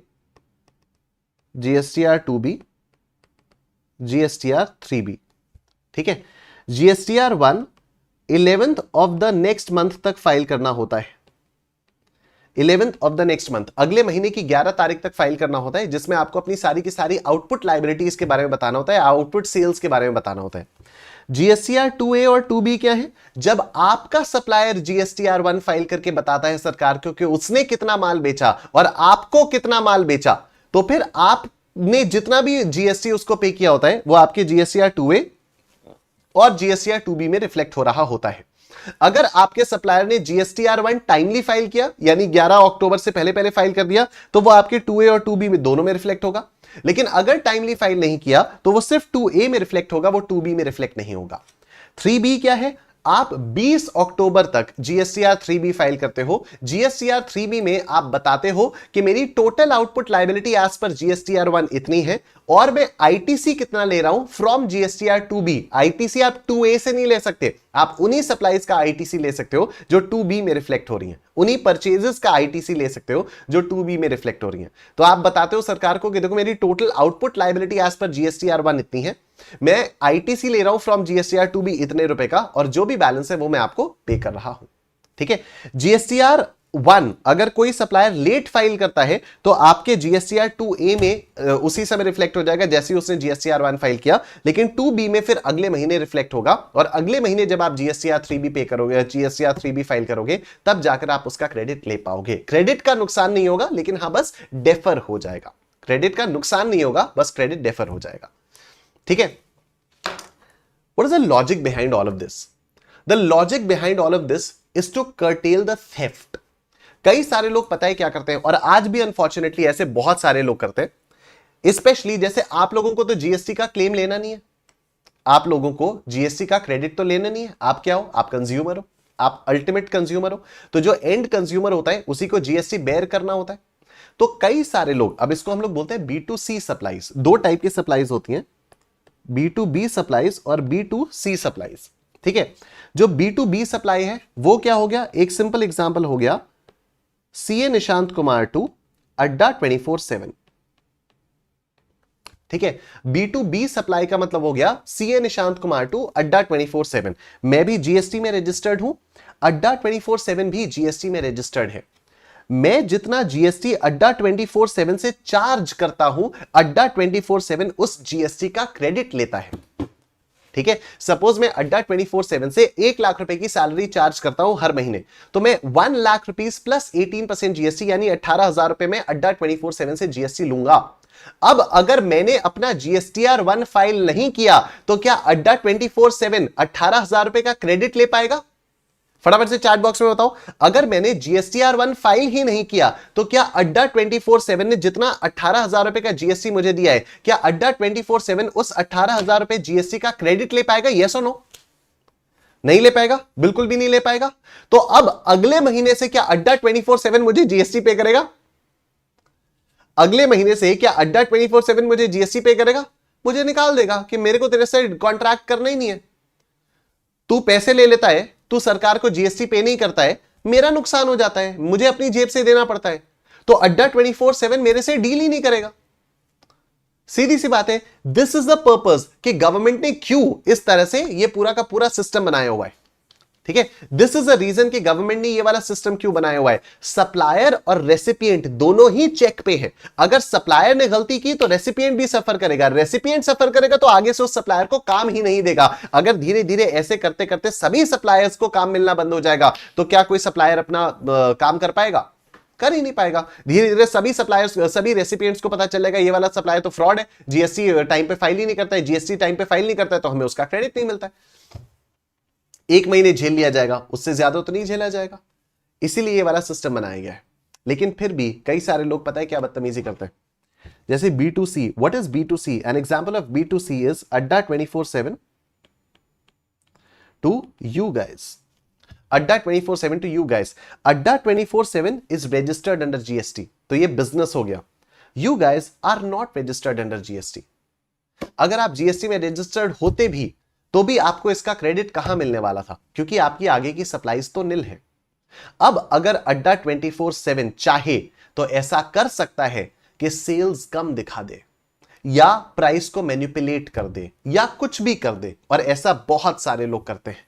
GSTR 2B, GSTR 3B। ठीक है, GSTR 1 11th of the next month तक फाइल करना होता है। 11th of the next month, अगले महीने की 11 तारीख तक फाइल करना होता है, जिसमें आपको अपनी सारी की सारी आउटपुट लायबिलिटीज के बारे में बताना होता है, आउटपुट सेल्स के बारे में बताना होता है। GSTR 2A और 2B क्या है? जब आपका सप्लायर GSTR 1 फाइल करके बताता है सरकार को कि उसने कितना माल बेचा और आपको कितना माल बेचा, तो फिर आपने जितना भी GST उसको पे किया होता है वो आपके GSTR 2A और GSTR 2B में रिफ्लेक्ट हो रहा होता है। अगर आपके सप्लायर ने GSTR 1 टाइमली फाइल किया, यानी 11 अक्टूबर से पहले पहले फाइल कर दिया, तो वो आपके 2A और 2B में दोनों में रिफ्लेक्ट होगा। लेकिन अगर टाइमली फाइल नहीं किया तो वो सिर्फ 2A में रिफ्लेक्ट होगा, वो 2B में रिफ्लेक्ट नहीं होगा। 3B क्या है? आप 20 अक्टूबर तक GSTR 3B फाइल करते हो। GSTR 3B में आप बताते हो कि मेरी total output liability as per GSTR 1 इतनी है और मैं ITC कितना ले रहा हूं फ्रॉम GSTR 2B। ITC आप 2A से नहीं ले सकते, आप उन्हीं सप्लाईज का ITC ले सकते हो जो 2B में रिफ्लेक्ट हो रही हैं, उन्हीं परचेजेस का ITC ले सकते हो जो 2B में रिफ्लेक्ट हो रही हैं। तो आप बताते हो सरकार को कि देखो मेरी total output liability as per GSTR 1 इतनी है, मैं ITC ले रहा हूं फ्रॉम GSTR 2B इतने रुपए का, और जो भी बैलेंस है वो मैं आपको पे कर रहा हूं। ठीक है, GSTR 1 अगर कोई सप्लायर लेट फाइल करता है तो आपके GSTR 2A में उसी समय रिफ्लेक्ट हो जाएगा जैसे उसने GSTR 1 फाइल किया, लेकिन 2B में फिर अगले महीने रिफ्लेक्ट होगा, और अगले महीने जब आप GSTR 3B पे करोगे, GSTR 3B फाइल करोगे, तब जाकर आप उसका क्रेडिट ले पाओगे। क्रेडिट का नुकसान नहीं होगा, लेकिन हाँ बस डेफर हो जाएगा। क्रेडिट का नुकसान नहीं होगा, बस क्रेडिट डेफर हो जाएगा। ठीक है, what is the logic behind all of this? The logic behind all of this is to curtail the theft. कई सारे लोग पता है क्या करते हैं, और आज भी अनफॉर्चुनेटली ऐसे बहुत सारे लोग करते हैं, स्पेशली जैसे आप लोगों को तो जीएसटी का क्लेम लेना नहीं है, आप लोगों को जीएसटी का क्रेडिट तो लेना नहीं है। आप क्या हो? आप कंज्यूमर हो, आप अल्टीमेट कंज्यूमर हो, तो जो एंड कंज्यूमर होता है उसी को जीएसटी बेयर करना होता है। तो कई सारे लोग, अब इसको हम लोग बोलते हैं B2C सप्लाईज। दो टाइप की सप्लाईज होती हैं, B2B सप्लाईज और B2C सप्लाईज। ठीक है, जो B2B सप्लाई है वो क्या हो गया? एक सिंपल एग्जांपल हो गया CA निशांत कुमार टू अड्डा 24/7। ठीक है, B2B सप्लाई का मतलब हो गया CA निशांत कुमार टू अड्डा 24/7। मैं भी जीएसटी में रजिस्टर्ड हूं, अड्डा 24/7 भी जीएसटी में रजिस्टर्ड है। मैं जितना जीएसटी अड्डा 24/7 से चार्ज करता हूं, अड्डा 24/7 उस जीएसटी का क्रेडिट लेता है। ठीक है, सपोज मैं अड्डा 24/7 से 1 लाख रुपए की सैलरी चार्ज करता हूं हर महीने, तो मैं 1 लाख रुपीस प्लस 18% जीएसटी यानी 18,000 रुपए में अड्डा 24/7 से जीएसटी लूंगा। अब अगर मैंने अपना GSTR 1 फाइल नहीं किया तो क्या अड्डा 24/7 18,000 रुपए का क्रेडिट ले पाएगा? फटाफट से चैट बॉक्स में बताओ। अगर मैंने GSTR 1 फाइल ही नहीं किया तो क्या अड्डा 24/7 ने जितना 18,000 रुपए का जीएसटी मुझे दिया है, क्या अड्डा 24/7 उस 18,000 रुपए जीएसटी का क्रेडिट ले पाएगा? यस और नो? नहीं ले पाएगा, बिल्कुल भी नहीं ले पाएगा। तो अब अगले महीने से क्या अड्डा 24/7 मुझे जीएसटी पे करेगा? अगले महीने से क्या अड्डा 24/7 मुझे जीएसटी पे करेगा? मुझे निकाल देगा कि मेरे को तेरे से कॉन्ट्रैक्ट करना ही नहीं है। तू पैसे ले लेता है, तू सरकार को जीएसटी पे नहीं करता है, मेरा नुकसान हो जाता है, मुझे अपनी जेब से देना पड़ता है, तो अड्डा 24/7 मेरे से डील ही नहीं करेगा। सीधी सी बात है। दिस इज द पर्पस कि गवर्नमेंट ने क्यों इस तरह से ये पूरा का पूरा सिस्टम बनाया हुआ है। ठीक है, दिस इज द रीजन कि गवर्नमेंट ने ये वाला सिस्टम क्यों बनाया हुआ है। सप्लायर और रेसिपिएंट दोनों ही चेक पे है। अगर सप्लायर ने गलती की तो रेसिपिएंट भी सफर करेगा, रेसिपिएंट सफर करेगा तो आगे से उस सप्लायर को काम ही नहीं देगा। अगर धीरे धीरे ऐसे करते करते सभी सप्लायर्स को काम मिलना बंद हो जाएगा तो क्या कोई सप्लायर अपना काम कर पाएगा? कर ही नहीं पाएगा। धीरे धीरे सभी सप्लायर्स, सभी रेसिपिएंट्स को पता चलेगा ये वाला सप्लायर तो फ्रॉड है, जीएसटी टाइम पे फाइल ही नहीं करता है, जीएसटी टाइम पे फाइल नहीं करता है तो हमें उसका क्रेडिट नहीं मिलता है। 1 महीने झेल लिया जाएगा, उससे ज्यादा तो नहीं झेला जाएगा, इसीलिए ये वाला सिस्टम बनाया गया है। लेकिन फिर भी कई सारे लोग पता है क्या बदतमीजी करते हैं। जैसे B2C, what is B2C? An example of B2C is अड्डा 24/7 टू यू गाइस। अड्डा 24/7 टू यू गाइस। अड्डा 24/7 इज रजिस्टर्ड अंडर जीएसटी, तो ये बिजनेस हो गया। You guys are not registered under GST. अगर आप जीएसटी में रजिस्टर्ड होते भी तो भी आपको इसका क्रेडिट कहां मिलने वाला था, क्योंकि आपकी आगे की सप्लाईज तो निल है। अब अगर अड्डा 24/7 चाहे तो ऐसा कर सकता है कि सेल्स कम दिखा दे या प्राइस को मैनिपुलेट कर दे या कुछ भी कर दे, और ऐसा बहुत सारे लोग करते हैं।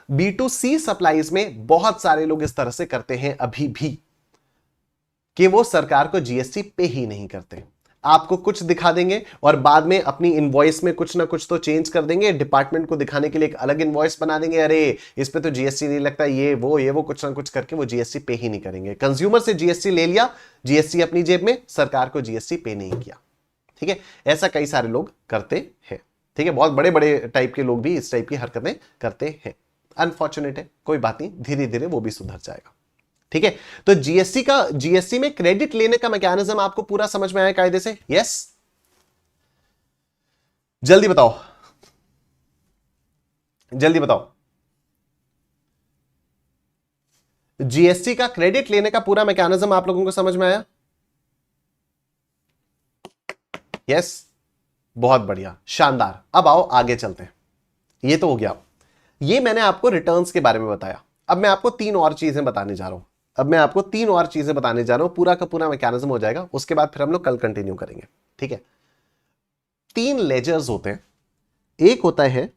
B2C सप्लाईज में बहुत सारे लोग इस तरह से करते हैं अभी भी कि वो सरकार को जीएसटी पे ही नहीं करते। आपको कुछ दिखा देंगे और बाद में अपनी इनवॉइस में कुछ ना कुछ तो चेंज कर देंगे, डिपार्टमेंट को दिखाने के लिए एक अलग इनवॉइस बना देंगे, अरे इस पे तो जीएसटी नहीं लगता, ये वो कुछ ना कुछ करके वो जीएसटी पे ही नहीं करेंगे। कंज्यूमर से जीएसटी ले लिया, जीएसटी अपनी जेब में, सरकार को जीएसटी पे नहीं किया। ठीक है, ऐसा कई सारे लोग करते हैं। ठीक है, बहुत बड़े बड़े टाइप के लोग भी इस टाइप की हरकतें करते हैं। अनफॉर्चुनेट है, कोई बात नहीं, धीरे धीरे वो भी सुधर जाएगा। ठीक है, तो जीएसटी में क्रेडिट लेने का मैकेनिज्म आपको पूरा समझ में आया कायदे से? यस, जल्दी बताओ, जल्दी बताओ। जीएसटी का क्रेडिट लेने का पूरा मैकेनिज्म आप लोगों को समझ में आया? यस, बहुत बढ़िया, शानदार। अब आओ आगे चलते हैं। ये तो हो गया, ये मैंने आपको रिटर्न्स के बारे में बताया। अब मैं आपको तीन और चीजें बताने जा रहा हूं। पूरा का पूरा मैकेनिज्म हो जाएगा, उसके बाद फिर हम लोग कल कंटिन्यू करेंगे। ठीक है, तीन लेजर्स होते हैं। एक होता है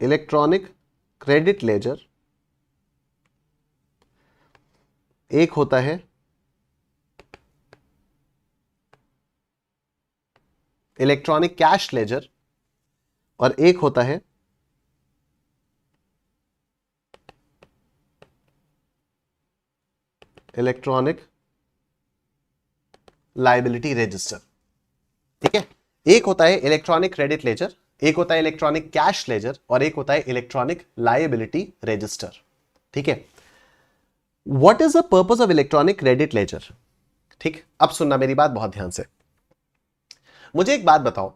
इलेक्ट्रॉनिक क्रेडिट लेजर, एक होता है इलेक्ट्रॉनिक कैश लेजर, और एक होता है इलेक्ट्रॉनिक लायबिलिटी रजिस्टर। ठीक है, एक होता है इलेक्ट्रॉनिक क्रेडिट लेजर, एक होता है इलेक्ट्रॉनिक कैश लेजर, और एक होता है इलेक्ट्रॉनिक लायबिलिटी रजिस्टर। ठीक है, what is the purpose of electronic credit laser? ठीक, अब सुनना मेरी बात बहुत ध्यान से। मुझे एक बात बताओ,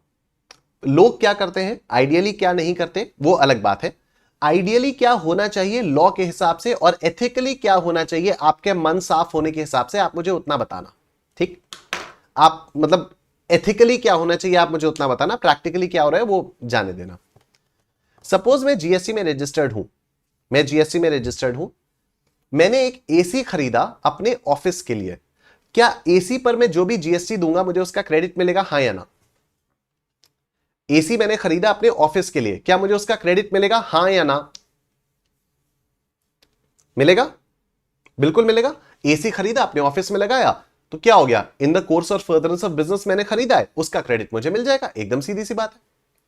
लोग क्या करते हैं, आइडियली क्या नहीं करते वो अलग बात है। आइडियली क्या होना चाहिए लॉ के हिसाब से, और एथिकली क्या होना चाहिए आपके मन साफ होने के हिसाब से, आप मुझे उतना बताना। ठीक, आप मतलब एथिकली क्या होना चाहिए आप मुझे उतना बताना, प्रैक्टिकली क्या हो रहा है वो जाने देना। सपोज मैं जीएसटी में रजिस्टर्ड हूं, मैंने एक एसी खरीदा अपने ऑफिस के लिए। क्या एसी पर मैं जो भी जीएसटी दूंगा मुझे उसका क्रेडिट मिलेगा, हां या ना? एसी मैंने खरीदा अपने ऑफिस के लिए, क्या मुझे उसका क्रेडिट मिलेगा, हां या ना? मिलेगा, बिल्कुल मिलेगा। एसी खरीदा अपने ऑफिस में लगाया, तो क्या हो गया, इन द कोर्स और फर्दरेंस ऑफ बिजनेस मैंने खरीदा है, उसका क्रेडिट मुझे मिल जाएगा। एकदम सीधी सी बात है,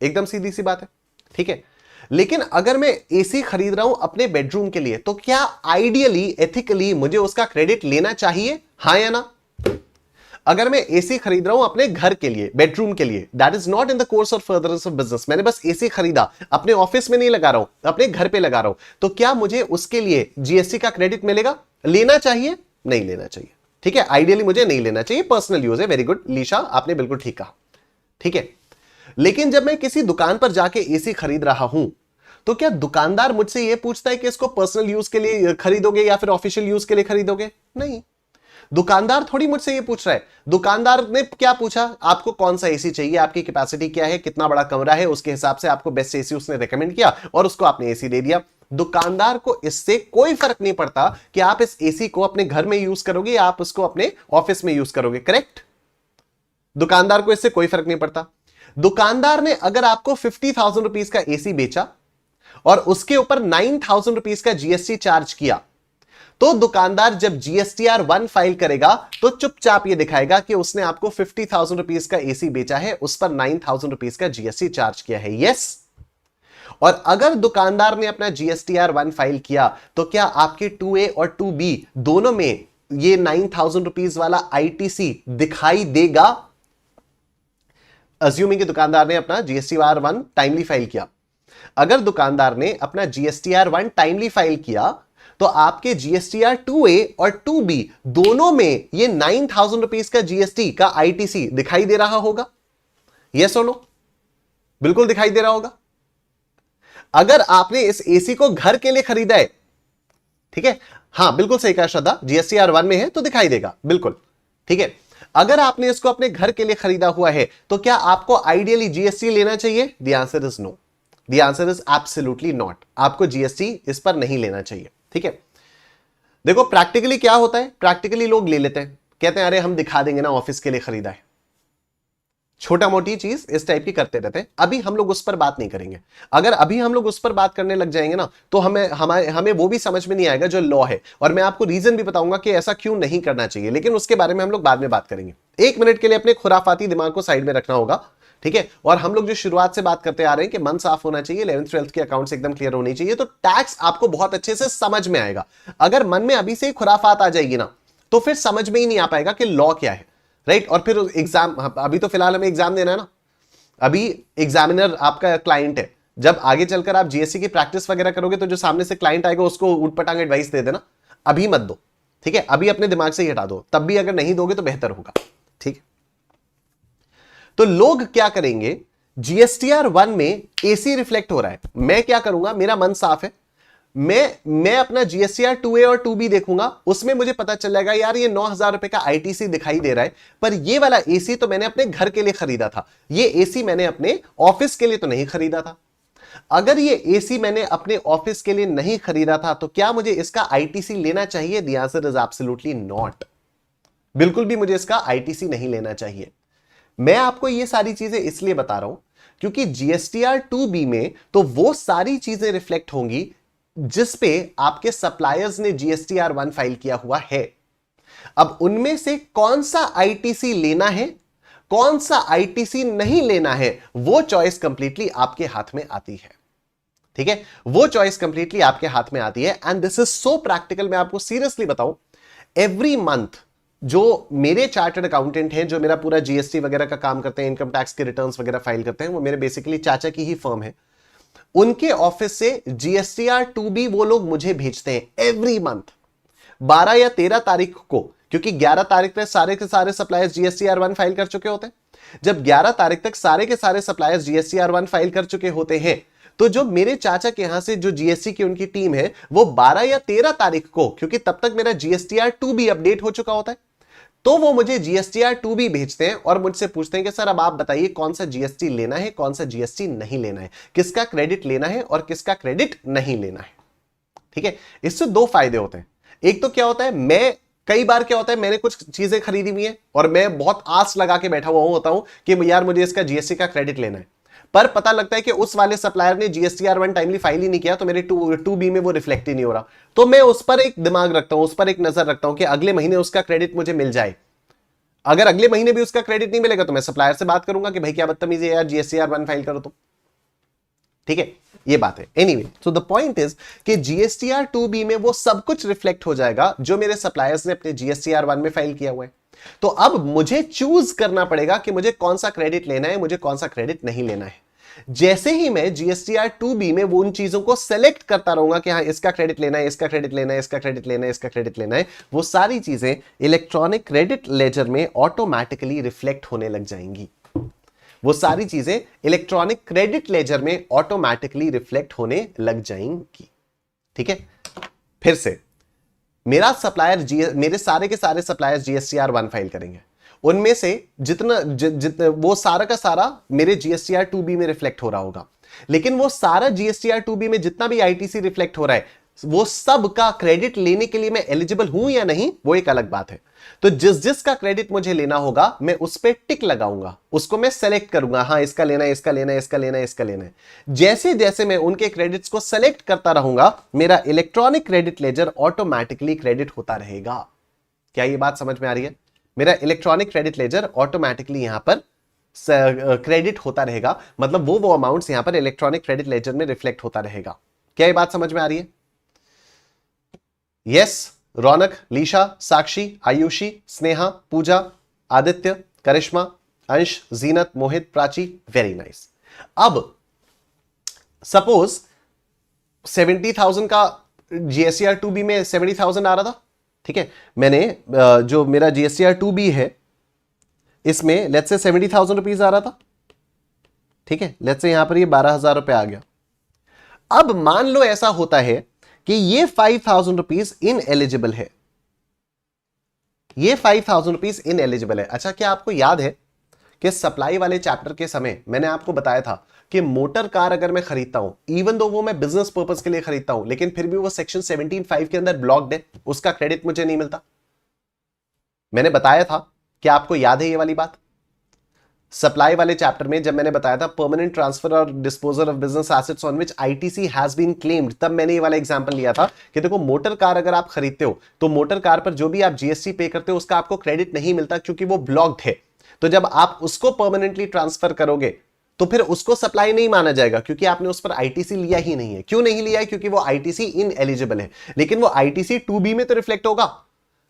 एकदम सीधी सी बात है। ठीक है, लेकिन अगर मैं एसी खरीद रहा हूं अपने बेडरूम के लिए, तो क्या आइडियली एथिकली मुझे उसका क्रेडिट लेना चाहिए, हां या ना? अगर मैं एसी खरीद रहा हूं अपने घर के लिए, बेडरूम के लिए, that is not in the course और फर्दरेंस ऑफ बिजनेस, मैंने बस एसी खरीदा, अपने ऑफिस में नहीं लगा रहा हूं, अपने घर पे लगा रहा हूं, तो क्या मुझे उसके लिए जीएसटी का क्रेडिट मिलेगा? लेना चाहिए, नहीं लेना चाहिए? ठीक है, आइडियली मुझे नहीं लेना चाहिए, पर्सनल यूज है। वेरी गुड लीशा, आपने बिल्कुल ठीक कहा। ठीक है, लेकिन जब मैं किसी दुकान पर जाके एसी खरीद रहा हूं, तो क्या दुकानदार मुझसे यह पूछता है कि इसको पर्सनल यूज के लिए खरीदोगे या फिर ऑफिशियल यूज के लिए खरीदोगे? नहीं, दुकानदार थोड़ी मुझसे ये पूछ रहा है। दुकानदार ने क्या पूछा, आपको कौन सा एसी चाहिए, आपकी कैपेसिटी क्या है, कितना बड़ा कमरा है, उसके हिसाब से आपको बेस्ट एसी उसने रेकमेंड किया और उसको आपने एसी दे दिया। दुकानदार को इससे कोई फर्क नहीं पड़ता कि आप इस एसी को अपने घर में यूज करोगे या आप उसको अपने ऑफिस में यूज करोगे, करेक्ट? दुकानदार को इससे कोई फर्क नहीं पड़ता। दुकानदार ने अगर आपको 50,000 रुपीज का एसी बेचा और उसके ऊपर 9,000 रुपीज का जीएसटी चार्ज किया, तो दुकानदार जब जीएसटीआर 1 फाइल करेगा तो चुपचाप ये दिखाएगा कि उसने आपको 50,000 रुपीज का एसी बेचा है, उस पर 9,000 रुपीज का जीएसटी चार्ज किया है। यस, और अगर दुकानदार ने अपना जीएसटीआर 1 फाइल किया, तो क्या आपके 2A और 2B दोनों में ये 9,000 रुपीज वाला आईटीसी दिखाई देगा? अज्यूमिंग कि दुकानदार ने अपना जीएसटीआर 1 टाइमली फाइल किया। अगर दुकानदार ने अपना जीएसटीआर 1 टाइमली फाइल किया, तो आपके जीएसटीआर 2A और 2B दोनों में ये 9,000 रुपीज का जीएसटी का आईटीसी दिखाई दे रहा होगा। यस और नो? बिल्कुल दिखाई दे रहा होगा। अगर आपने इस एसी को घर के लिए खरीदा है, ठीक है, हां बिल्कुल सही कहा श्रद्धा, जीएसटीआर 1 में है तो दिखाई देगा, बिल्कुल ठीक है। अगर आपने इसको अपने घर के लिए खरीदा हुआ है तो क्या आपको आइडियली जीएसटी लेना चाहिए? The answer is no, the answer is absolutely not. आपको जीएसटी इस पर नहीं लेना चाहिए, ठीक है। देखो प्रैक्टिकली क्या होता है, प्रैक्टिकली लोग ले लेते हैं, कहते हैं अरे हम दिखा देंगे ना ऑफिस के लिए खरीदा है, छोटा मोटी चीज इस टाइप की करते रहते हैं। अभी हम लोग उस पर बात नहीं करेंगे। अगर अभी हम लोग उस पर बात करने लग जाएंगे ना तो हमें वो भी समझ में नहीं आएगा जो लॉ है, और मैं आपको रीजन भी बताऊंगा कि ऐसा क्यों नहीं करना चाहिए, लेकिन उसके बारे में हम लोग बाद में बात करेंगे। 1 मिनट के लिए अपने खुराफाती दिमाग को साइड में रखना होगा, ठीक है। और हम लोग जो शुरुआत से बात करते आ रहे हैं कि मन साफ होना चाहिए, 11th 12th के अकाउंट्स एकदम क्लियर होनी चाहिए, तो टैक्स आपको बहुत अच्छे से समझ में आएगा। अगर मन में अभी से ही खुराफात आ जाएगी ना तो फिर समझ में ही नहीं आ पाएगा कि लॉ क्या है, राइट। और फिर एग्जाम, अभी तो फिलहाल हमें एग्जाम देना है ना, अभी एग्जामिनर आपका क्लाइंट है। जब आगे चलकर आप जीएसटी की प्रैक्टिस वगैरह करोगे तो जो सामने से क्लाइंट आएगा उसको उठपटांग एडवाइस दे देना, अभी मत दो, ठीक है। अभी अपने दिमाग से ही हटा दो, तब भी अगर नहीं दोगे तो बेहतर होगा, ठीक। तो लोग क्या करेंगे, जीएसटीआर 1 में एसी रिफ्लेक्ट हो रहा है, मैं क्या करूंगा, मेरा मन साफ है, मैं अपना जीएसटीआर 2A और 2B देखूंगा, उसमें मुझे पता चल जाएगा यार ये 9,000 रुपए का आईटीसी दिखाई दे रहा है, पर ये वाला एसी तो मैंने अपने घर के लिए खरीदा था, ये एसी मैंने अपने ऑफिस के लिए तो नहीं खरीदा था। अगर ये एसी मैंने अपने ऑफिस के लिए नहीं खरीदा था तो क्या मुझे इसका आईटीसी लेना चाहिए? The answer is absolutely not, बिल्कुल भी मुझे इसका आईटीसी नहीं लेना चाहिए। मैं आपको ये सारी चीजें इसलिए बता रहा हूं क्योंकि जीएसटीआर 2B में तो वो सारी चीजें रिफ्लेक्ट होंगी जिस पे आपके सप्लायर्स ने जीएसटीआर 1 फाइल किया हुआ है। अब उनमें से कौन सा आईटीसी लेना है, कौन सा आईटीसी नहीं लेना है, वो चॉइस कंप्लीटली आपके हाथ में आती है, ठीक है। वो चॉइस कंप्लीटली आपके हाथ में आती है and this is so practical. मैं आपको सीरियसली बताऊं, एवरी मंथ जो मेरे चार्टर्ड अकाउंटेंट हैं, जो मेरा पूरा जीएसटी वगैरह का काम करते हैं, इनकम टैक्स के रिटर्न्स वगैरह फाइल करते हैं, वो मेरे बेसिकली चाचा की ही फर्म है, उनके ऑफिस से जीएसटीआर 2B वो लोग मुझे भेजते हैं एवरी मंथ 12 या 13 तारीख को, क्योंकि 11 तारीख तक सारे के सारे सप्लायर्स जीएसटीआर 1 फाइल कर चुके होते हैं। जब 11 तारीख तक सारे के सारे सप्लायर्स जीएसटीआर 1 फाइल कर चुके होते हैं तो जो मेरे चाचा के यहां से जो जीएसटी की उनकी टीम है वो 12 या 13 तारीख को, क्योंकि तब तक मेरा जीएसटीआर 2B अपडेट हो चुका होता है, तो वो मुझे जीएसटीआर 2B भेजते हैं और मुझसे पूछते हैं कि सर अब आप बताइए कौन सा जीएसटी लेना है, कौन सा जीएसटी नहीं लेना है, किसका क्रेडिट लेना है और किसका क्रेडिट नहीं लेना है, ठीक है। इससे 2 फायदे होते हैं। एक तो क्या होता है, कई बार क्या होता है, मैंने कुछ चीजें खरीदी हुई है और मैं बहुत आस लगा के बैठा हुआ होता हूं कि यार मुझे इसका जीएसटी का क्रेडिट लेना है, पर पता लगता है कि उस वाले सप्लायर ने जीएसटीआर 1 टाइमली फाइल ही नहीं किया, तो मेरे 2B में वो रिफ्लेक्ट ही नहीं हो रहा। तो मैं उस पर एक दिमाग रखता हूं, उस पर एक नजर रखता हूं कि अगले महीने उसका क्रेडिट मुझे मिल जाए। अगर अगले महीने भी उसका क्रेडिट नहीं मिलेगा तो मैं सप्लायर से बात करूंगा कि भाई क्या बदतमीजी है यार, जीएसटीआर 1 फाइल करो तो, ठीक है। ये बात है। Anyway, so the point is कि जीएसटीआर 2B में वो सब कुछ रिफ्लेक्ट हो जाएगा जो मेरे सप्लायर्स ने अपने जीएसटीआर 1 में फाइल किया हुआ है। तो अब मुझे चूज करना पड़ेगा कि मुझे कौन सा क्रेडिट लेना है, मुझे कौन सा क्रेडिट नहीं लेना है। जैसे ही मैं जीएसटीआर 2B में वो उन चीजों को सेलेक्ट करता रहूंगा कि हाँ इसका क्रेडिट लेना है, इसका क्रेडिट लेना है, इसका क्रेडिट लेना है, इसका क्रेडिट लेना है, वो सारी चीजें इलेक्ट्रॉनिक क्रेडिट लेजर में ऑटोमेटिकली रिफ्लेक्ट होने लग जाएंगी। वो सारी चीजें इलेक्ट्रॉनिक क्रेडिट लेजर में ऑटोमेटिकली रिफ्लेक्ट होने लग जाएंगी, ठीक है। फिर से मेरा सप्लायर, मेरे सारे के सारे सप्लायर जीएसटीआर 1 फाइल करेंगे, उनमें से जितना वो सारा का सारा मेरे जीएसटीआर 2B में रिफ्लेक्ट हो रहा होगा, लेकिन वो सारा जीएसटीआर 2B में जितना भी आईटीसी रिफ्लेक्ट हो रहा है वो सब का क्रेडिट लेने के लिए मैं एलिजिबल हूं या नहीं, वो एक अलग बात है। तो जिसका क्रेडिट मुझे लेना होगा मैं उस पर टिक लगाऊंगा, उसको मैं सेलेक्ट करूंगा, हाँ इसका लेना है, इसका लेना है, इसका लेना है, इसका लेना है। जैसे जैसे मैं उनके क्रेडिट्स को सेलेक्ट करता रहूंगा मेरा electronic credit laser automatically credit होता रहेगा। क्या ये बात समझ में आ रही है? मेरा इलेक्ट्रॉनिक क्रेडिट लेजर ऑटोमेटिकली यहां पर क्रेडिट होता रहेगा, मतलब वो अमाउंट्स यहां पर इलेक्ट्रॉनिक क्रेडिट लेजर में रिफ्लेक्ट होता रहेगा। क्या ये बात समझ में आ रही है? यस, रौनक, लीशा, साक्षी, आयुषी, स्नेहा, पूजा, आदित्य, करिश्मा, अंश, जीनत, मोहित, प्राची, वेरी नाइस। अब सपोज 70,000 का जीएसटीआर 2B में 70,000 आ रहा था, ठीक है। मैंने जो मेरा जीएसटीआर 2B है इसमें लेट्स से 70,000 रुपीज आ रहा था, ठीक है। लेट्स से यहां पर ये 12,000 रुपए आ गया। अब मान लो ऐसा होता है कि ये 5,000 रुपीज इन एलिजिबल है, ये 5,000 रुपीज इन एलिजिबल है। अच्छा, क्या आपको याद है कि सप्लाई वाले चैप्टर के समय मैंने आपको बताया था कि मोटर कार अगर मैं खरीदता हूं, इवन दो वो मैं बिजनेस पर्पस के लिए खरीदता हूं, लेकिन फिर भी वो सेक्शन 17(5) के अंदर ब्लॉक्ड है, उसका क्रेडिट मुझे नहीं मिलता। मैंने बताया था, क्या आपको याद है ये वाली बात? सप्लाई वाले चैप्टर में जब मैंने बताया था परमानेंट ट्रांसफर और disposal of business assets on which ITC has been claimed, तब मैंने ये वाला एग्जांपल लिया था कि देखो मोटर कार अगर आप खरीदते हो तो मोटर कार पर जो भी आप जीएसटी पे करते हो उसका आपको क्रेडिट नहीं मिलता क्योंकि वो ब्लॉक्ड है। तो जब आप उसको परमानेंटली ट्रांसफर करोगे तो फिर उसको सप्लाई नहीं माना जाएगा क्योंकि आपने उस पर आईटीसी लिया ही नहीं है। क्यों नहीं लिया है? क्योंकि वो आईटीसी इन एलिजिबल है। लेकिन वो आईटीसी 2B में तो रिफ्लेक्ट होगा,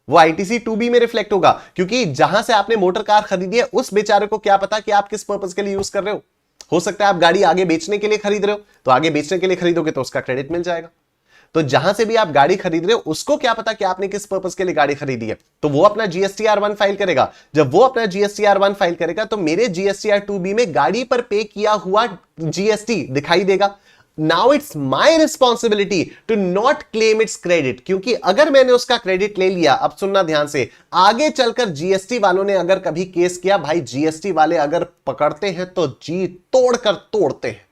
वो आईटीसी 2B में रिफ्लेक्ट होगा क्योंकि जहां से आपने मोटर कार खरीदी है उस बेचारे को क्या पता कि आप किस पर्पस के लिए यूज कर रहे हो सकता है आप गाड़ी आगे बेचने के लिए खरीद रहे हो, तो आगे बेचने के लिए खरीदोगे तो उसका क्रेडिट मिल जाएगा। तो जहां से भी आप गाड़ी खरीद रहे हो उसको क्या पता कि आपने किस पर्पस के लिए गाड़ी खरीदी है, तो वो अपना जीएसटीआर1 फाइल करेगा। जब वो अपना जीएसटीआर1 फाइल करेगा तो मेरे जीएसटीआर2B में गाड़ी पर पे किया हुआ जीएसटी दिखाई देगा। Now it's my responsibility to not claim its credit, क्योंकि अगर मैंने उसका क्रेडिट ले लिया, अब सुनना ध्यान से, आगे चलकर जीएसटी वालों ने अगर कभी केस किया, भाई जीएसटी वाले अगर पकड़ते हैं तो जी तोड़कर तोड़ते हैं।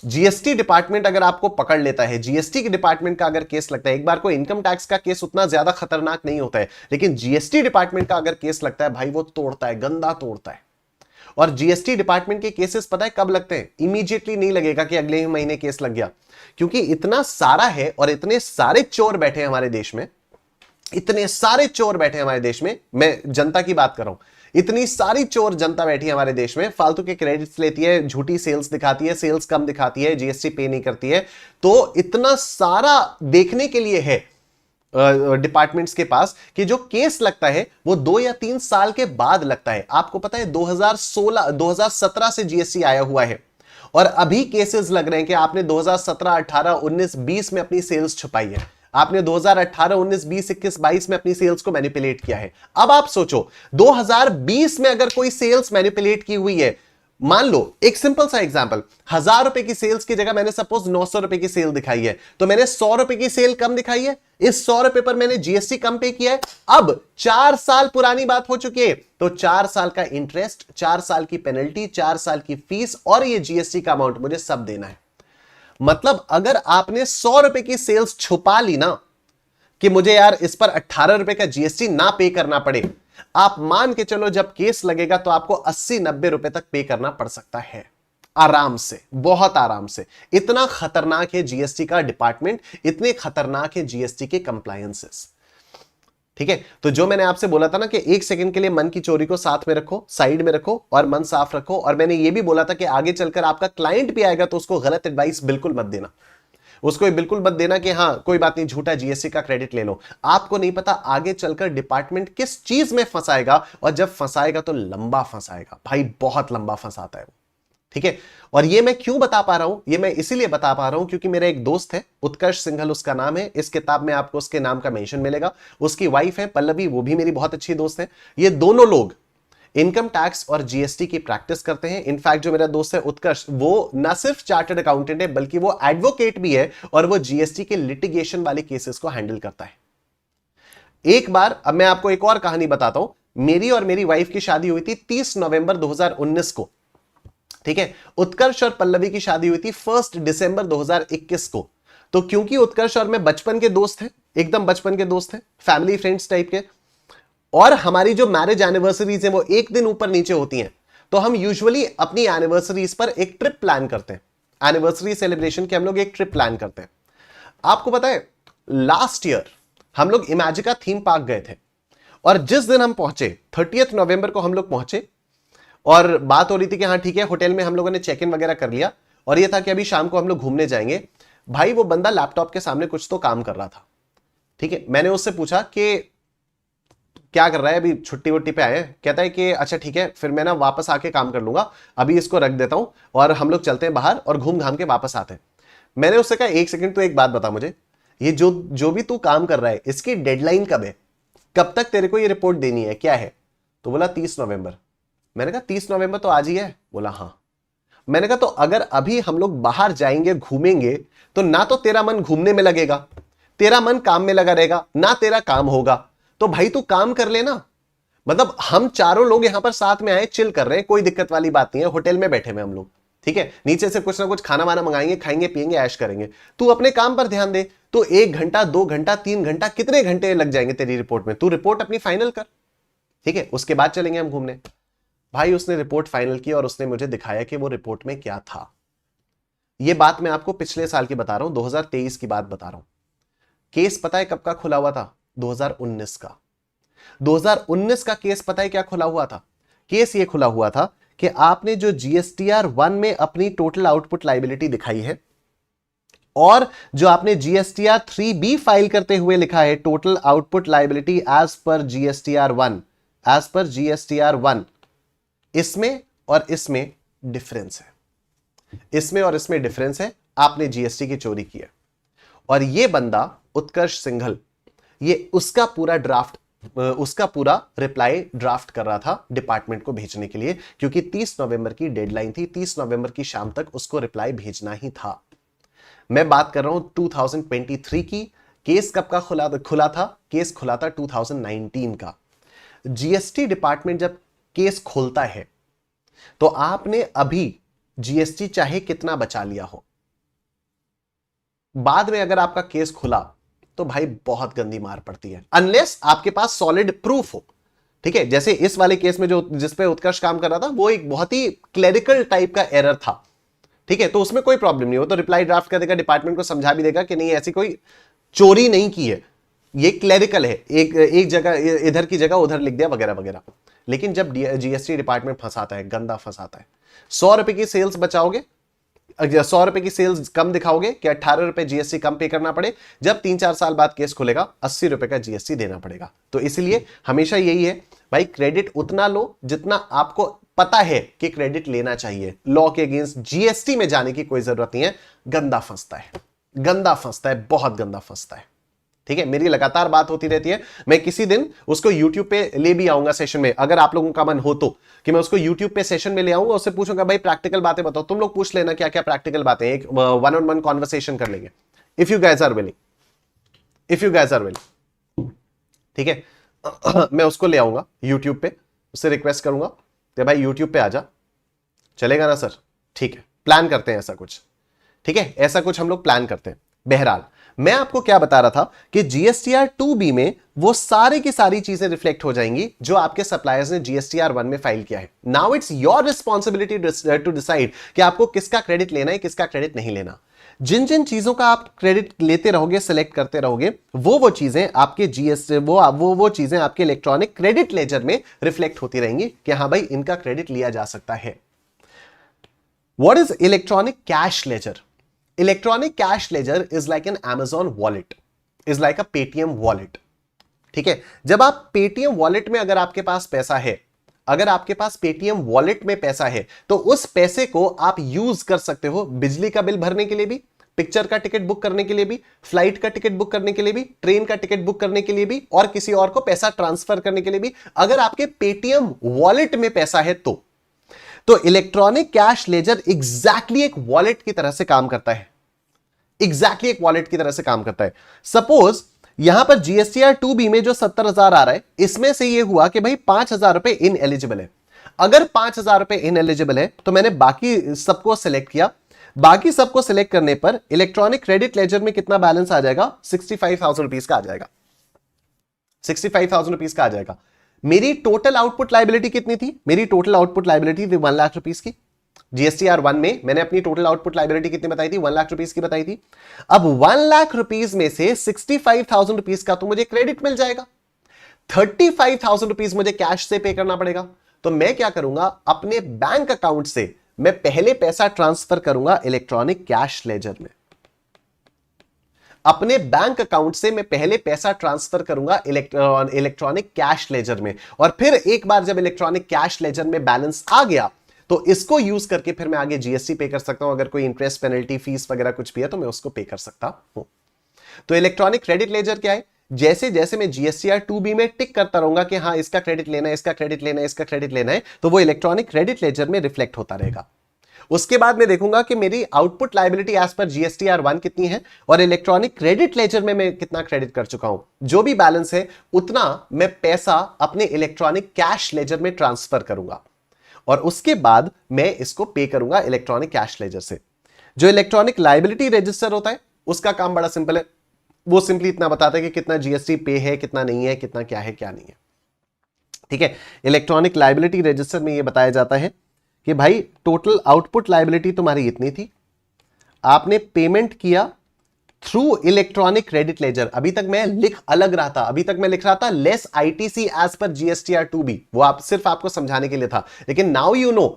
जीएसटी डिपार्टमेंट अगर आपको पकड़ लेता है, जीएसटी के डिपार्टमेंट का अगर केस लगता है, एक बार को इनकम टैक्स का केस उतना ज्यादा खतरनाक नहीं होता है, लेकिन जीएसटी डिपार्टमेंट का अगर केस लगता है भाई वो तोड़ता है, गंदा तोड़ता है। और जीएसटी डिपार्टमेंट के केसेस पता है कब लगते हैं? इमीडिएटली नहीं लगेगा कि अगले ही महीने केस लग गया, क्योंकि इतना सारा है और इतने सारे चोर बैठे हैं हमारे देश में, इतने सारे चोर बैठे हैं हमारे देश में, मैं जनता की बात कर रहा हूं, इतनी सारी चोर जनता बैठी है हमारे देश में, फालतू के क्रेडिट्स लेती है, झूठी सेल्स दिखाती है, सेल्स कम दिखाती है, जीएसटी पे नहीं करती है। तो इतना सारा देखने के लिए है डिपार्टमेंट्स के पास कि जो केस लगता है वो 2 या 3 साल के बाद लगता है। आपको पता है 2017 से जीएसटी आया हुआ है और अभी केसेस लग रहे हैं कि आपने 2017, 18, 19, 20 में अपनी सेल्स छुपाई है, आपने 2018, 19, 20, 21, 22 में अपनी सेल्स को मैनिपुलेट किया है। अब आप सोचो 2020 में अगर कोई सेल्स मैनिपुलेट की हुई है, मान लो एक सिंपल सा एग्जांपल, 1000 रुपए की सेल्स की जगह मैंने सपोज 900 रुपए की सेल दिखाई है, तो मैंने 100 रुपए की सेल कम दिखाई है, इस 100 रुपए पर मैंने जीएसटी कम पे किया है। अब 4 साल पुरानी बात हो चुकी है, तो 4 साल का इंटरेस्ट, 4 साल की पेनल्टी, 4 साल की फीस और ये जीएसटी का अमाउंट मुझे सब देना है। मतलब अगर आपने 100 रुपए की सेल्स छुपा ली ना कि मुझे यार इस पर 18 रुपए का जीएसटी ना पे करना पड़े, आप मान के चलो जब केस लगेगा तो आपको 80-90 रुपए तक पे करना पड़ सकता है, आराम से, बहुत आराम से। इतना खतरनाक है जीएसटी का डिपार्टमेंट, इतने खतरनाक है जीएसटी के कंप्लायंसेस। ठीक है, तो जो मैंने आपसे बोला था ना कि 1 सेकंड के लिए मन की चोरी को साथ में रखो, साइड में रखो और मन साफ रखो, और मैंने ये भी बोला था कि आगे चलकर आपका क्लाइंट भी आएगा तो उसको गलत एडवाइस बिल्कुल मत देना, उसको बिल्कुल मत देना कि हां कोई बात नहीं झूठा जीएसटी का क्रेडिट ले लो। आपको नहीं पता आगे चलकर डिपार्टमेंट किस चीज में फंसाएगा, और जब फंसाएगा तो लंबा फंसाएगा भाई, बहुत लंबा फंसाता है वो। ठीक है, और ये मैं क्यों बता पा रहा हूं, ये मैं इसीलिए बता पा रहा हूं क्योंकि मेरा एक दोस्त है, उत्कर्ष सिंघल उसका नाम है, इस किताब में आपको उसके नाम का मेंशन मिलेगा। उसकी वाइफ है पल्लवी, वो भी मेरी बहुत अच्छी दोस्त है। ये दोनों लोग इनकम टैक्स और जीएसटी की प्रैक्टिस करते हैं। इनफैक्ट जो मेरा दोस्त है उत्कर्ष, वो ना सिर्फ चार्टर्ड अकाउंटेंट है बल्कि वो एडवोकेट भी है, और वो जीएसटी के लिटिगेशन वाले केसेस को हैंडल करता है। एक बार, अब मैं आपको एक और कहानी बताता हूं। मेरी और मेरी वाइफ की शादी हुई थी 30 नवंबर 2019 को। ठीक है, उत्कर्ष और पल्लवी की शादी हुई थी 1 दिसंबर 2021 को। तो क्योंकि उत्कर्ष और मैं बचपन के दोस्त हैं, एकदम बचपन के दोस्त हैं, फैमिली फ्रेंड्स टाइप के, और हमारी जो मैरिज एनिवर्सरीज हैं वो एक दिन ऊपर नीचे होती हैं, तो हम यूजुअली अपनी एनिवर्सरीज पर एक ट्रिप प्लान करते हैं। एनिवर्सरी सेलिब्रेशन के हम लोग एक ट्रिप प्लान करते हैं। आपको पता है लास्ट ईयर हम लोग इमेजिका थीम पार्क गए थे, और जिस दिन हम पहुंचे 30 नवंबर को हम लोग पहुंचे, और बात हो रही थी कि हाँ ठीक है, होटल में हम लोगों ने चेक इन वगैरह कर लिया, और ये था कि अभी शाम को हम लोग घूमने जाएंगे। भाई वो बंदा लैपटॉप के सामने कुछ तो काम कर रहा था। ठीक है, मैंने उससे पूछा कि क्या कर रहा है, अभी छुट्टी वुट्टी पे आए? कहता है कि अच्छा ठीक है, फिर मैं ना वापस आके काम कर लूंगा, अभी इसको रख देता हूं और हम लोग चलते हैं बाहर और घूम घाम के वापस आते हैं। मैंने उससे कहा 1 सेकंड तो एक बात बता मुझे, ये जो भी तू काम कर रहा है इसकी डेडलाइन कब है, कब तक तेरे को ये रिपोर्ट देनी है, क्या है? तो बोला 30 नवंबर। मैंने कहा 30 नवंबर तो आज ही है? बोला हाँ। मैंने कहा तो अगर अभी हम लोग बाहर जाएंगे, घूमेंगे, तो ना तो तेरा मन घूमने में लगेगा, तेरा मन काम में लगा रहेगा, ना तेरा काम होगा, तो भाई तू काम कर लेना। मतलब हम चारों लोग यहां पर साथ में आए, चिल कर रहे हैं, कोई दिक्कत वाली बात नहीं है, होटल में बैठे हुए हम लोग, ठीक है, नीचे से कुछ ना कुछ खाना वाना मंगाएंगे, खाएंगे पिएंगे, ऐश करेंगे, तू अपने काम पर ध्यान दे। तो 1 घंटा 2 घंटा 3 घंटा कितने घंटे लग जाएंगे तेरी रिपोर्ट में, तू रिपोर्ट अपनी फाइनल कर, ठीक है, उसके बाद चलेंगे हम घूमने। भाई उसने रिपोर्ट फाइनल की और उसने मुझे दिखाया कि वो रिपोर्ट में क्या था। ये बात मैं आपको पिछले साल की बता रहा हूं, 2023 की बात बता रहा हूं। केस पता है कब का खुला हुआ था? 2019 का। 2019 का केस पता है क्या खुला हुआ था? केस ये खुला हुआ था कि आपने जो जीएसटीआर 1 में अपनी टोटल आउटपुट लायबिलिटी दिखाई है और जो आपने जीएसटीआर 3B फाइल करते हुए लिखा है total output liability as per GSTR 1, as per GSTR 1, इसमें और इसमें डिफरेंस है, इसमें और इसमें डिफरेंस है। आपने जीएसटी की चोरी की है। और ये बंदा उत्कर्ष सिंघल, ये उसका पूरा ड्राफ्ट, उसका पूरा रिप्लाई ड्राफ्ट कर रहा था डिपार्टमेंट को भेजने के लिए, क्योंकि 30 नवंबर की डेडलाइन थी, 30 नवंबर की शाम तक उसको रिप्लाई भेजना ही था। मैं बात कर रहा हूं 2023 की। केस कब का खुला था? केस खुला था 2019 का। जीएसटी डिपार्टमेंट जब केस खोलता है तो आपने अभी जीएसटी चाहे कितना बचा लिया हो, बाद में अगर आपका केस खुला तो भाई बहुत गंदी मार पड़ती है, अनलेस आपके पास सॉलिड प्रूफ हो, ठीक है। जैसे इस वाले केस में जो जिसपे उत्कर्ष काम कर रहा था वो एक बहुत ही क्लेरिकल टाइप का एरर था, ठीक है, तो उसमें कोई प्रॉब्लम नहीं हो, तो रिप्लाई ड्राफ्ट कर देगा, डिपार्टमेंट को समझा भी देगा कि नहीं ऐसी कोई चोरी नहीं की है, ये क्लेरिकल है, एक जगह इधर की जगह उधर लिख दिया वगैरह वगैरह। लेकिन जब जीएसटी डिपार्टमेंट फंसाता है, गंदा फंसाता है, 100 रुपए की सेल्स बचाओगे, 100 रुपए की सेल्स कम दिखाओगे कि 18 रुपए जीएसटी कम पे करना पड़े, जब 3-4 साल बाद केस खुलेगा 80 रुपए का जीएसटी देना पड़ेगा। तो इसलिए हमेशा यही है भाई, क्रेडिट उतना लो जितना आपको पता है कि क्रेडिट लेना चाहिए। लॉ के अगेंस्ट जीएसटी में जाने की कोई जरूरत नहीं है, गंदा फंसता है, गंदा फंसता है, बहुत गंदा फंसता है, ठीक है। मेरी लगातार बात होती रहती है, मैं किसी दिन उसको YouTube पे ले भी आऊंगा सेशन में, अगर आप लोगों का मन हो तो, कि मैं उसको YouTube पे सेशन में ले आऊंगा, उससे पूछूंगा भाई प्रैक्टिकल बातें बताओ, तुम लोग पूछ लेना क्या क्या प्रैक्टिकल बातें, एक 1-on-1 कॉन्वर्सेशन कर लेंगे, if you guys are willing, if you guys are willing, ठीक है। मैं उसको ले आऊंगा YouTube पे, उससे रिक्वेस्ट करूंगा कि भाई YouTube पे आ जा, चलेगा ना सर? ठीक है, प्लान करते हैं ऐसा कुछ, ठीक है, ऐसा कुछ हम लोग प्लान करते हैं। बहरहाल मैं आपको क्या बता रहा था कि जीएसटीआर 2B में वो सारी की सारी चीजें रिफ्लेक्ट हो जाएंगी जो आपके सप्लायर्स ने जीएसटीआर 1 में फाइल किया है। Now it's your responsibility to decide कि आपको किसका क्रेडिट लेना है, किसका क्रेडिट नहीं लेना। जिन जिन चीजों का आप क्रेडिट लेते रहोगे, सिलेक्ट करते रहोगे, वो चीजें आपके जीएसटी वो चीजें आपके इलेक्ट्रॉनिक क्रेडिट लेजर में रिफ्लेक्ट होती रहेंगी कि हां भाई इनका क्रेडिट लिया जा सकता है। What is electronic cash ledger? Electronic cash ledger is like an Amazon wallet, is like a Paytm wallet, ठीक है। जब आप पेटीएम वॉलेट में अगर आपके पास पैसा है, अगर आपके पास पेटीएम वॉलेट में पैसा है, तो उस पैसे को आप यूज कर सकते हो बिजली का बिल भरने के लिए भी, पिक्चर का टिकट बुक करने के लिए भी, फ्लाइट का टिकट बुक करने के लिए भी, ट्रेन का टिकट बुक करने के लिए भी, और किसी और को पैसा ट्रांसफर करने के लिए भी, अगर आपके पेटीएम वॉलेट में पैसा है तो इलेक्ट्रॉनिक कैश लेजर एग्जैक्टली एक वॉलेट की तरह से काम करता है, एग्जैक्टली एक वॉलेट की तरह से काम करता है। सपोज यहां पर जीएसटीआर 2B में जो 70,000 आ रहा है, इसमें से ये हुआ कि भाई 5,000 रुपए इन एलिजिबल है। अगर 5,000 रुपए इन एलिजिबल है तो मैंने बाकी सबको सिलेक्ट किया, बाकी सबको सिलेक्ट करने पर इलेक्ट्रॉनिक क्रेडिट लेजर में कितना बैलेंस आ जाएगा? 65,000 रुपीज का आ जाएगा, 65,000 रुपीज का आ जाएगा। मेरी टोटल आउटपुट लायबिलिटी कितनी थी? मेरी टोटल आउटपुट लायबिलिटी थी 1 लाख रुपीज की। जीएसटीआर 1 में मैंने अपनी टोटल आउटपुट लायबिलिटी कितनी बताई थी? 1 लाख रुपीज की बताई थी। अब 1 लाख रुपीज में से 65,000 रुपीज का तो मुझे क्रेडिट मिल जाएगा, 35,000 रुपीज मुझे कैश से पे करना पड़ेगा। तो मैं क्या करूंगा, अपने बैंक अकाउंट से मैं पहले पैसा ट्रांसफर करूंगा इलेक्ट्रॉनिक कैश लेजर में, अपने बैंक अकाउंट से मैं पहले पैसा ट्रांसफर करूंगा इलेक्ट्रॉनिक कैश लेजर में, और फिर एक बार जब इलेक्ट्रॉनिक कैश लेजर में बैलेंस आ गया तो इसको यूज करके फिर मैं आगे जीएसटी पे कर सकता हूं। अगर कोई इंटरेस्ट, पेनल्टी, फीस वगैरह कुछ भी है तो मैं उसको पे कर सकता हूं। तो इलेक्ट्रॉनिक क्रेडिट लेजर क्या है? जैसे जैसे मैं जीएसटीआर 2B में टिक करता रहूंगा कि हाँ इसका क्रेडिट लेना है, इसका क्रेडिट लेना है, इसका क्रेडिट लेना है, तो वो इलेक्ट्रॉनिक क्रेडिट लेजर में रिफ्लेक्ट होता रहेगा। उसके बाद मैं देखूंगा कि मेरी output liability as per GSTR 1 कितनी है और इलेक्ट्रॉनिक क्रेडिट लेजर में मैं कितना क्रेडिट कर चुका हूं। जो भी बैलेंस है उतना मैं पैसा अपने इलेक्ट्रॉनिक कैश लेजर में ट्रांसफर करूंगा और उसके बाद मैं इसको पे करूंगा इलेक्ट्रॉनिक कैश लेजर से। जो इलेक्ट्रॉनिक लायबिलिटी रजिस्टर होता है उसका काम बड़ा सिंपल है, वो सिंपली इतना बताता है कि कितना जीएसटी पे है, कितना नहीं है, कितना क्या है क्या नहीं है। ठीक है, इलेक्ट्रॉनिक लायबिलिटी रजिस्टर में यह बताया जाता है कि भाई टोटल आउटपुट लायबिलिटी तुम्हारी इतनी थी, आपने पेमेंट किया थ्रू इलेक्ट्रॉनिक क्रेडिट लेजर। अभी तक मैं लिख अलग रहा था, अभी तक मैं लिख रहा था less ITC as per GSTR 2B, वो आप सिर्फ आपको समझाने के लिए था। लेकिन नाउ यू नो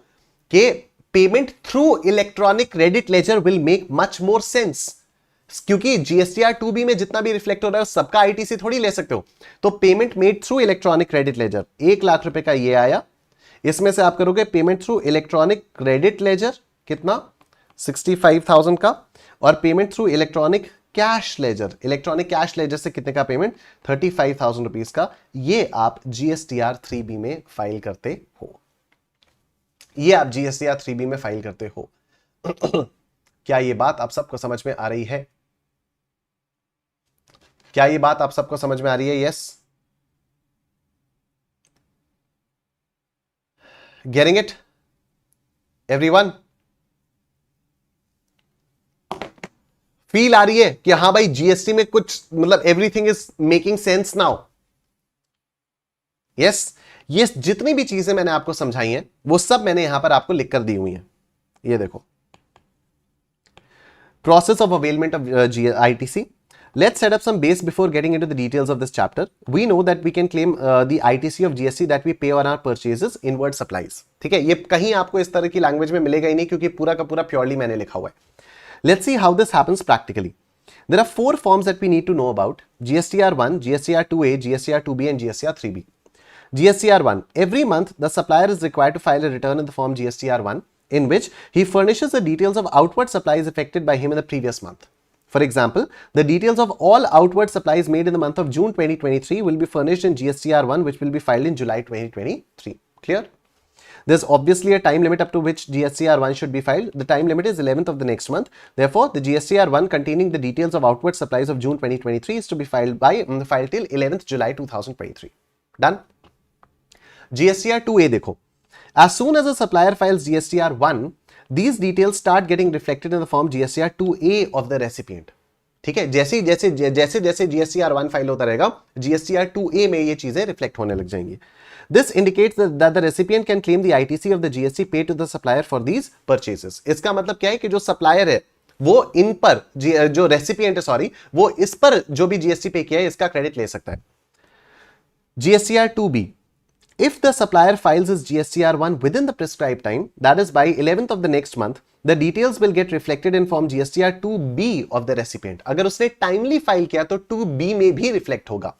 कि payment through electronic credit laser will make much more sense, क्योंकि जीएसटीआर 2B में जितना भी रिफ्लेक्ट हो रहा है सबका आईटीसी थोड़ी ले सकते हो। तो payment made through electronic credit laser 1 lakh रुपए का ये आया, इसमें से आप करोगे payment through electronic credit laser कितना 65,000 का, और payment through electronic cash ledger, electronic cash ledger से कितने का पेमेंट 35,000 रुपीज का। ये आप जीएसटीआर 3B में फाइल करते हो, ये आप जीएसटीआर 3B में फाइल करते हो। क्या ये बात आप सबको समझ में आ रही है? क्या ये बात आप सबको समझ में आ रही है? Yes, getting it everyone? Feel आ रही है कि हां भाई जीएसटी में कुछ मतलब everything is making sense now? Yes, ये जितनी भी चीजें मैंने आपको समझाई हैं वो सब मैंने यहां पर आपको लिख कर दी हुई हैं। ये देखो, process of availment of ITC. Let's set up some base before getting into the details of this chapter. We know that we can claim the ITC of GST that we pay on our purchases inward supplies. ठीक है, ये कहीं आपको इस तरह की language में मिलेगा ही नहीं क्योंकि पूरा का पूरा प्योरली मैंने लिखा हुआ है। Let's see how this happens practically. There are 4 forms that we need to know about: GSTR 1, GSTR 2A, GSTR 2B, and GSTR 3B. GSTR 1. Every month, the supplier is required to file a return in the form GSTR 1, in which he furnishes the details of outward supplies effected by him in the previous month. For example, the details of all outward supplies made in the month of June 2023 will be furnished in GSTR 1, which will be filed in July 2023. Clear? There's obviously a time limit up to which GSTR 1 should be filed. The time limit is 11th of the next month. Therefore, the GSTR 1 containing the details of outward supplies of June 2023 is to be filed till 11th July 2023. Done? GSTR 2A देखो. As soon as a supplier files GSTR 1, these details start getting reflected in the form GSTR 2A of the recipient. ठीक है, जैसे जैसे GSTR 1 file होता रहेगा, GSTR 2A में ये चीजें रिफ्लेक्ट होने लग जाएंगी. This indicates that the recipient can claim the ITC of the GST paid to the supplier for these purchases. इसका मतलब क्या है कि जो सप्लायर है वो इन पर, जो रेसिपिएंट है सॉरी, वो इस पर जो भी जीएसटी पे किया है इसका क्रेडिट ले सकता है. GSTR 2B. If the supplier files his GSTR 1 within the prescribed time, that is by 11th of the next month, the details will get reflected in form GSTR 2B of the recipient. अगर उसने timely file किया तो 2B में भी reflect होगा.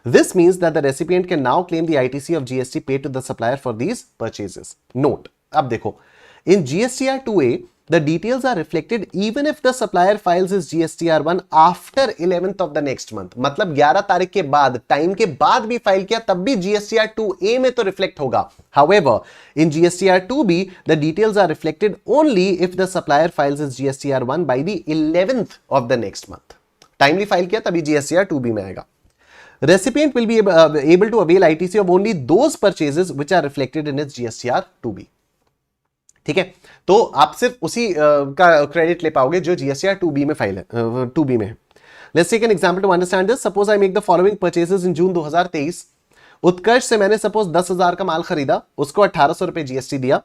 This means that the recipient can now claim the ITC of GST paid to the supplier for these purchases. Note, अब देखो, in GSTR 2A, the details are reflected even if the supplier files his GSTR 1 after 11th of the next month. मतलब 11 तारीख के बाद, time के बाद भी file किया तब भी GSTR 2A में तो रिफ्लेक्ट होगा. However, in GSTR 2B, the details are reflected only if the supplier files his GSTR 1 by the 11th of the next month. Timely file किया तभी GSTR 2B में आएगा. Recipient will be able to avail ITC of only those purchases which are reflected in its GSTR 2B. ठीक है, तो आप सिर्फ उसी का क्रेडिट ले पाओगे जो GSTR 2B में फाइल है, 2B में है. Let's take an example to understand this. Suppose I make the following purchases in June 2023. उत्कर्ष से मैंने सपोज 10,000 का माल खरीदा, उसको 1,800 रुपए जीएसटी दिया.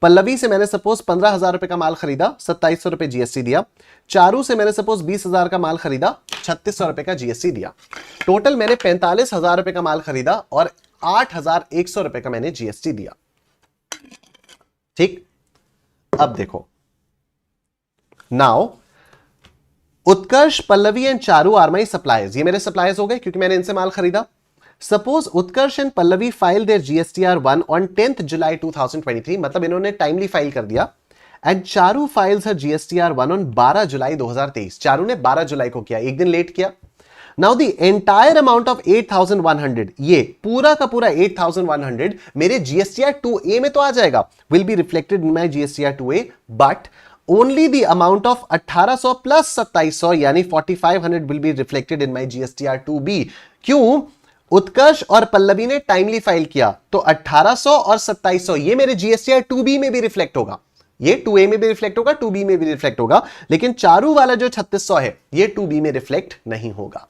पल्लवी से मैंने सपोज 15,000 रुपए का माल खरीदा, 2,700 रुपए जीएसटी दिया. चारू से मैंने सपोज 20,000 का माल खरीदा, 3,600 रुपए का जीएसटी दिया. टोटल मैंने 45,000 रुपए का माल खरीदा और 8,100 रुपए का मैंने जीएसटी दिया. ठीक, अब देखो, now Utkarsh, Pallavi and Charu are my suppliers. ये मेरे सप्लायर्स हो गए क्योंकि मैंने इनसे माल खरीदा. Suppose Utkarsh and Pallavi file there GSTR 1 on 10th जुलाई 2023, मतलब इन्होंने टाइमली फाइल कर दिया. And Charu files her GSTR 1 on 12 जुलाई 2023. चारू ने 12 जुलाई को किया, एक दिन लेट किया. Now the entire amount of 8,100, ये पूरा का पूरा 8,100 मेरे जीएसटीआर 2A में तो आ जाएगा, will be reflected in my GSTR 2A, but only the amount of 1800 plus 2700 यानी 4500 will be reflected in my GSTR 2B। क्यों? उत्कर्ष और पल्लवी ने टाइमली फाइल किया, तो 1800 और 2700 ये मेरे जीएसटीआर 2B में भी रिफ्लेक्ट होगा, ये 2A में भी रिफ्लेक्ट होगा, 2B में भी रिफ्लेक्ट होगा, लेकिन चारू वाला जो 3600 है ये 2B में रिफ्लेक्ट नहीं होगा।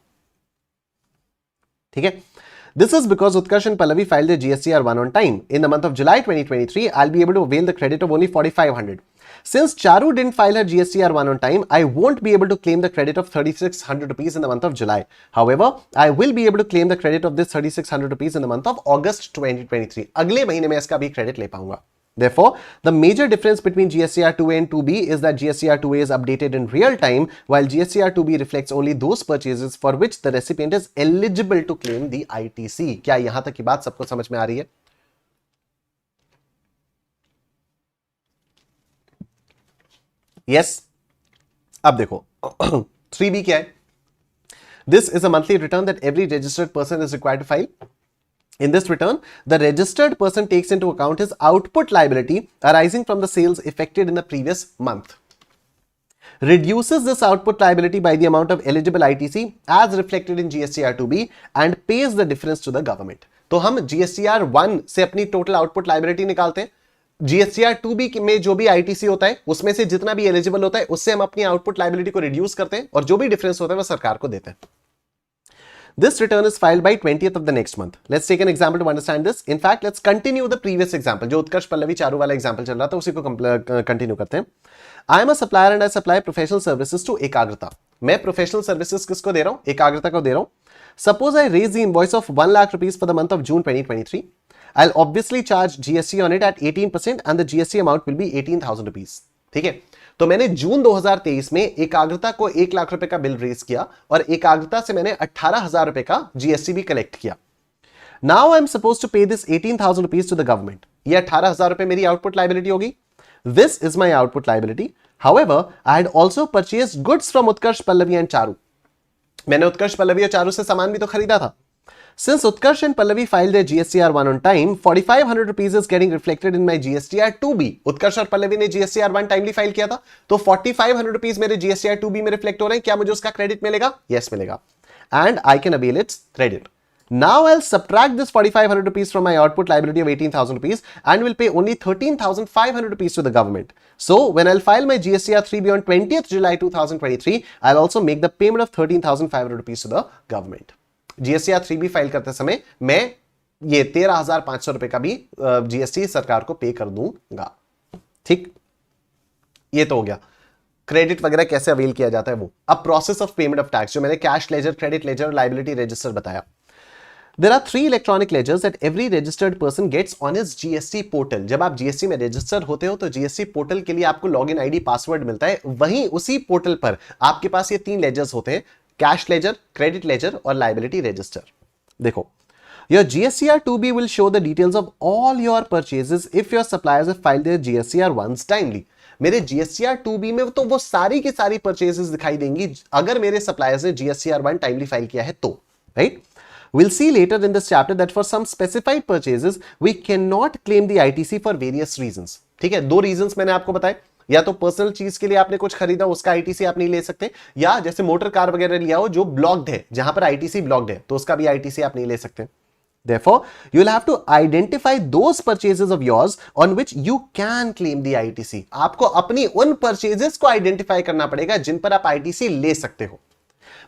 ठीक है, this is because Utkarsh and Pallavi filed their GSTR 1 on time. In the month of July 2023, I'll be able to avail the credit of only 4,500. Since Charu didn't file her GSTR 1 on time, I won't be able to claim the credit of 3,600 rupees in the month of July. However, I will be able to claim the credit of this 3,600 rupees in the month of August 2023. अगले महीने में इसका भी credit ले पाऊंगा। Therefore, the major difference between GSTR 2A and 2B is that GSTR 2A is updated in real time, while GSTR 2B reflects only those purchases for which the recipient is eligible to claim the ITC. क्या यहां तक की बात सबको समझ में आ रही है? Yes? अब देखो 3B क्या है? This is a monthly return that every registered person is required to file. In this return, the registered person takes into account his output liability arising from the sales effected in the previous month, reduces this output liability by the amount of eligible ITC as reflected in GSTR 2B and pays the difference to the government. तो हम GSTR 1 से अपनी total output liability निकालते हैं, GSTR 2B में जो भी ITC होता है उसमें से जितना भी एलिजिबल होता है उससे हम अपनी आउटपुट लाइबिलिटी को रिड्यूस करते हैं और जो भी डिफरेंस होता है वो सरकार को देते हैं। This return is filed by 20th of the next month. Let's take an example to understand this. In fact, let's continue the previous example. जो उत्कर्ष पल्लवी चारू वाला example चल रहा था उसी को कंटिन्यू करते हैं। I am a supplier and I supply professional services to एकाग्रता। मैं professional services किसको दे रहा हूं? एकाग्रता को दे रहा हूं। Suppose I raise the invoice of 1 lakh rupees for the month of June 2023. I'll obviously charge GST on it at 18% and the GST amount will be 18,000 rupees. ठीक है, तो मैंने जून 2023 में एकाग्रता को 1 लाख रुपए का बिल रेज किया और एकाग्रता से मैंने 18,000 रुपए का जीएसटी भी कलेक्ट किया। Now I am suppose to pay this 18,000 rupees to the government. ये 18,000 रुपए मेरी आउटपुट लाइबिलिटी होगी। This is my output liability. However, I had also purchased goods from Utkarsh Pallavi and Charu. मैंने उत्कर्ष पल्लवी और चारू से सामान भी तो खरीदा था। Since Utkarsh and Pallavi filed their GSTR 1 on time, 4,500 rupees is getting reflected in my GSTR 2B. उत्कर्ष और पल्लवी ने GSTR 1 टाइमली फाइल किया था, तो 4,500 रुपीज मेरे GSTR 2B में रिफ्लेक्ट हो रहे हैं। क्या मुझे उसका क्रेडिट मिलेगा? Yes, मिलेगा। And I can avail its credit. Now I'll subtract this 4,500 rupees from my output liability of 18,000 rupees and will pay only 13,500 rupees to the government. So when I'll file my GSTR 3B on 20th July 2023, I'll also make the payment of 13,500 rupees to the government. GSTR 3B file करते समय मैं ये 13,500 रुपए का भी GST सरकार को पे कर दूंगा। ठीक, ये तो हो गया क्रेडिट वगैरह कैसे अवेल किया जाता है वो। अब process of payment of tax, जो मैंने कैश लेजर, क्रेडिट लेजर और लाइबिलिटी रजिस्टर बताया। There are 3 electronic ledgers that every registered person gets on his GST portal. जब आप GST में रजिस्टर होते हो तो GST पोर्टल के लिए आपको लॉगिन आईडी पासवर्ड मिलता है। वहीं उसी पोर्टल पर आपके पास ये 3 लेजर्स होते हैं, कैश लेजर, क्रेडिट लेजर और लाइबिलिटी रजिस्टर। देखो, your GSTR 2B will show the details of all your purchases if your suppliers have filed their GSTR 1s timely. मेरे GSTR 2B में तो वो सारी की सारी परचेजेस दिखाई देंगी अगर मेरे सप्लायर्स ने GSTR 1 टाइमली फाइल किया है तो, right? We'll see later in this chapter that for some specified purchases we cannot claim the ITC for various reasons. ठीक है, 2 रीजंस मैंने आपको बताए। या तो पर्सनल चीज के लिए आपने कुछ खरीदा, उसका आईटीसी आप नहीं ले सकते, या जैसे मोटर कार वगैरह लिया हो जो ब्लॉक्ड है, जहां पर आईटीसी ब्लॉक्ड है, तो उसका भी आईटीसी आप नहीं ले सकते। Therefore, you'll have to identify those purchases of yours on which you can claim the ITC. आपको अपनी उन परचेजेस को आइडेंटिफाई करना पड़ेगा जिन पर आप आईटीसी ले सकते हो।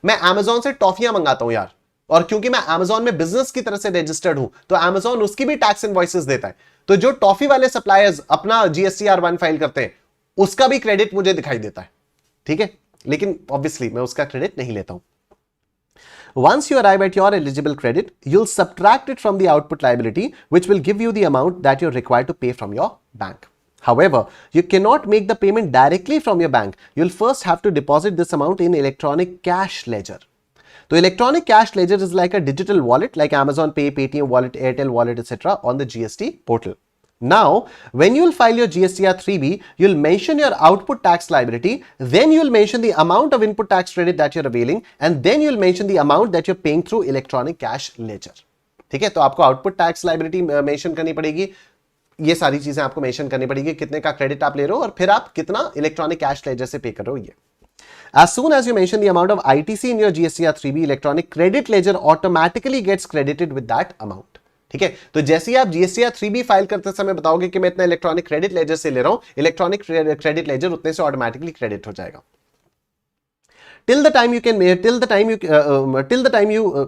मैं Amazon से टॉफियां मंगाता हूं यार, और क्योंकि मैं Amazon में बिजनेस की तरह से रजिस्टर्ड हूं, तो Amazon उसकी भी टैक्स इनवॉइसेस देता है। तो जो टॉफी वाले सप्लायर्स अपना GSTR 1 फाइल करते हैं, उसका भी क्रेडिट मुझे दिखाई देता है। ठीक है, लेकिन ऑब्वियसली मैं उसका क्रेडिट नहीं लेता हूं। Once you arrive at your eligible credit, you'll subtract it from the output liability, which will give you the amount that you're required to pay from your bank. However, you cannot make the payment directly from your bank. You'll first have to deposit this amount in electronic cash ledger. So electronic cash ledger is like a digital wallet like Amazon Pay, Paytm wallet, Airtel wallet, etc. on the GST portal. Now, when you'll file your GSTR 3B, you'll mention your output tax liability, then you'll mention the amount of input tax credit that you're availing, and then you'll mention the amount that you're paying through electronic cash ledger. ठीक है, तो आपको output tax liability mention करनी पड़ेगी, ये सारी चीजें आपको मेंशन करनी पड़ेगी, कितने का क्रेडिट आप ले रहे हो और फिर आप कितना इलेक्ट्रॉनिक कैश लेजर से पे कर रहे हो ये. As soon as you mention the amount of ITC in your GSTR 3B, electronic credit ledger automatically gets credited with that amount. ठीक है, तो जैसे ही आप GSTR 3B फाइल करते समय बताओगे कि मैं इतना इलेक्ट्रॉनिक क्रेडिट लेजर से ले रहा हूं, इलेक्ट्रॉनिक क्रेडिट लेजर उतने से ऑटोमेटिकली क्रेडिट हो जाएगा. Till the time you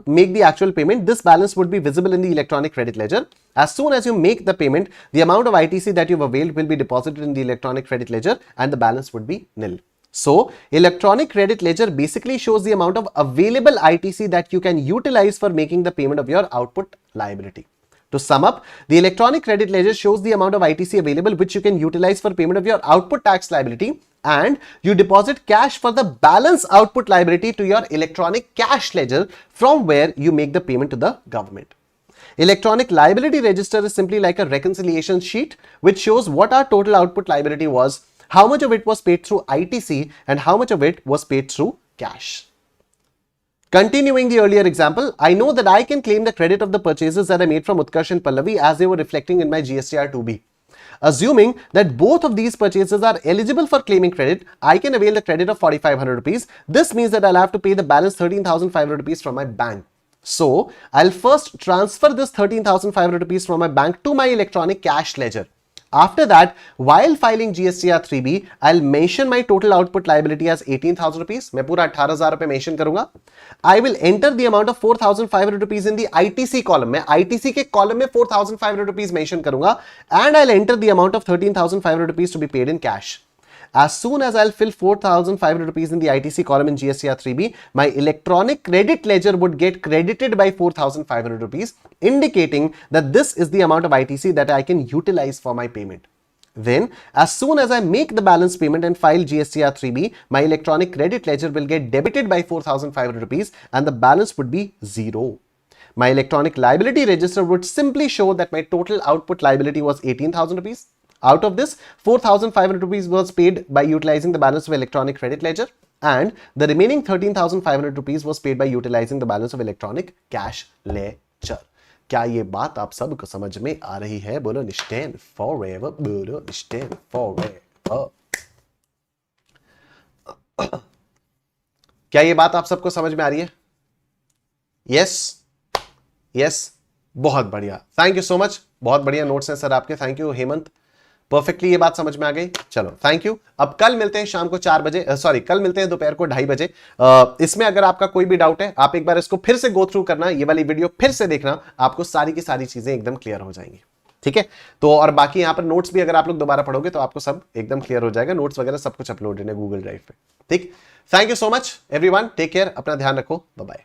make the actual payment, this balance would be visible in the electronic credit ledger. As soon as you make the payment, the amount of ITC that you've availed will be deposited in the electronic credit ledger and the balance would be nil. So, electronic credit ledger basically shows the amount of available ITC that you can utilize for making the payment of your output liability. To sum up, the electronic credit ledger shows the amount of ITC available which you can utilize for payment of your output tax liability, and you deposit cash for the balance output liability to your electronic cash ledger from where you make the payment to the government. Electronic liability register is simply like a reconciliation sheet which shows what our total output liability was, how much of it was paid through ITC and how much of it was paid through cash. Continuing the earlier example, I know that I can claim the credit of the purchases that I made from Utkarsh and Pallavi as they were reflecting in my GSTR 2B. Assuming that both of these purchases are eligible for claiming credit, I can avail the credit of 4,500 rupees. This means that I'll have to pay the balance 13,500 rupees from my bank. So, I'll first transfer this 13,500 rupees from my bank to my electronic cash ledger. After that, while filing GSTR 3B, I'll mention my total output liability as 18,000 rupees. मैं पूरा 18,000 रुपए mention करूंगा. I will enter the amount of 4,500 rupees in the ITC column. मैं ITC के column में 4,500 rupees mention करूंगा, and I'll enter the amount of 13,500 rupees to be paid in cash. As soon as I'll fill 4,500 rupees in the ITC column in GSTR 3B, my electronic credit ledger would get credited by 4,500 rupees, indicating that this is the amount of ITC that I can utilize for my payment. Then, as soon as I make the balance payment and file GSTR 3B, my electronic credit ledger will get debited by 4,500 rupees and the balance would be zero. My electronic liability register would simply show that my total output liability was 18,000 rupees. Out of this, 4,500 rupees was paid by utilizing the balance of electronic credit ledger, and the remaining 13,500 rupees was paid by utilizing the balance of electronic cash ledger. क्या ये बात आप सबको समझ में आ रही है? बोलो stand forever, बोलो stand forever. क्या ये बात आप सबको समझ में आ रही है? यस, बहुत बढ़िया. Thank you so much. बहुत बढ़िया नोट्स हैं सर आपके. Thank you Hemant. परफेक्टली ये बात समझ में आ गई. चलो थैंक यू. अब कल मिलते हैं शाम को 4 बजे, कल मिलते हैं दोपहर को 2:30 बजे. इसमें अगर आपका कोई भी डाउट है, आप एक बार इसको फिर से गो थ्रू करना, ये वाली वीडियो फिर से देखना, आपको सारी की सारी चीजें एकदम क्लियर हो जाएंगी. ठीक है, तो और बाकी यहाँ पर नोट्स भी अगर आप लोग दोबारा पढ़ोगे तो आपको सब एकदम क्लियर हो जाएगा. नोट्स वगैरह सब कुछ अपलोडेड है गूगल ड्राइव पे. ठीक, thank you so much everyone. Take care, अपना ध्यान रखो. Bye bye.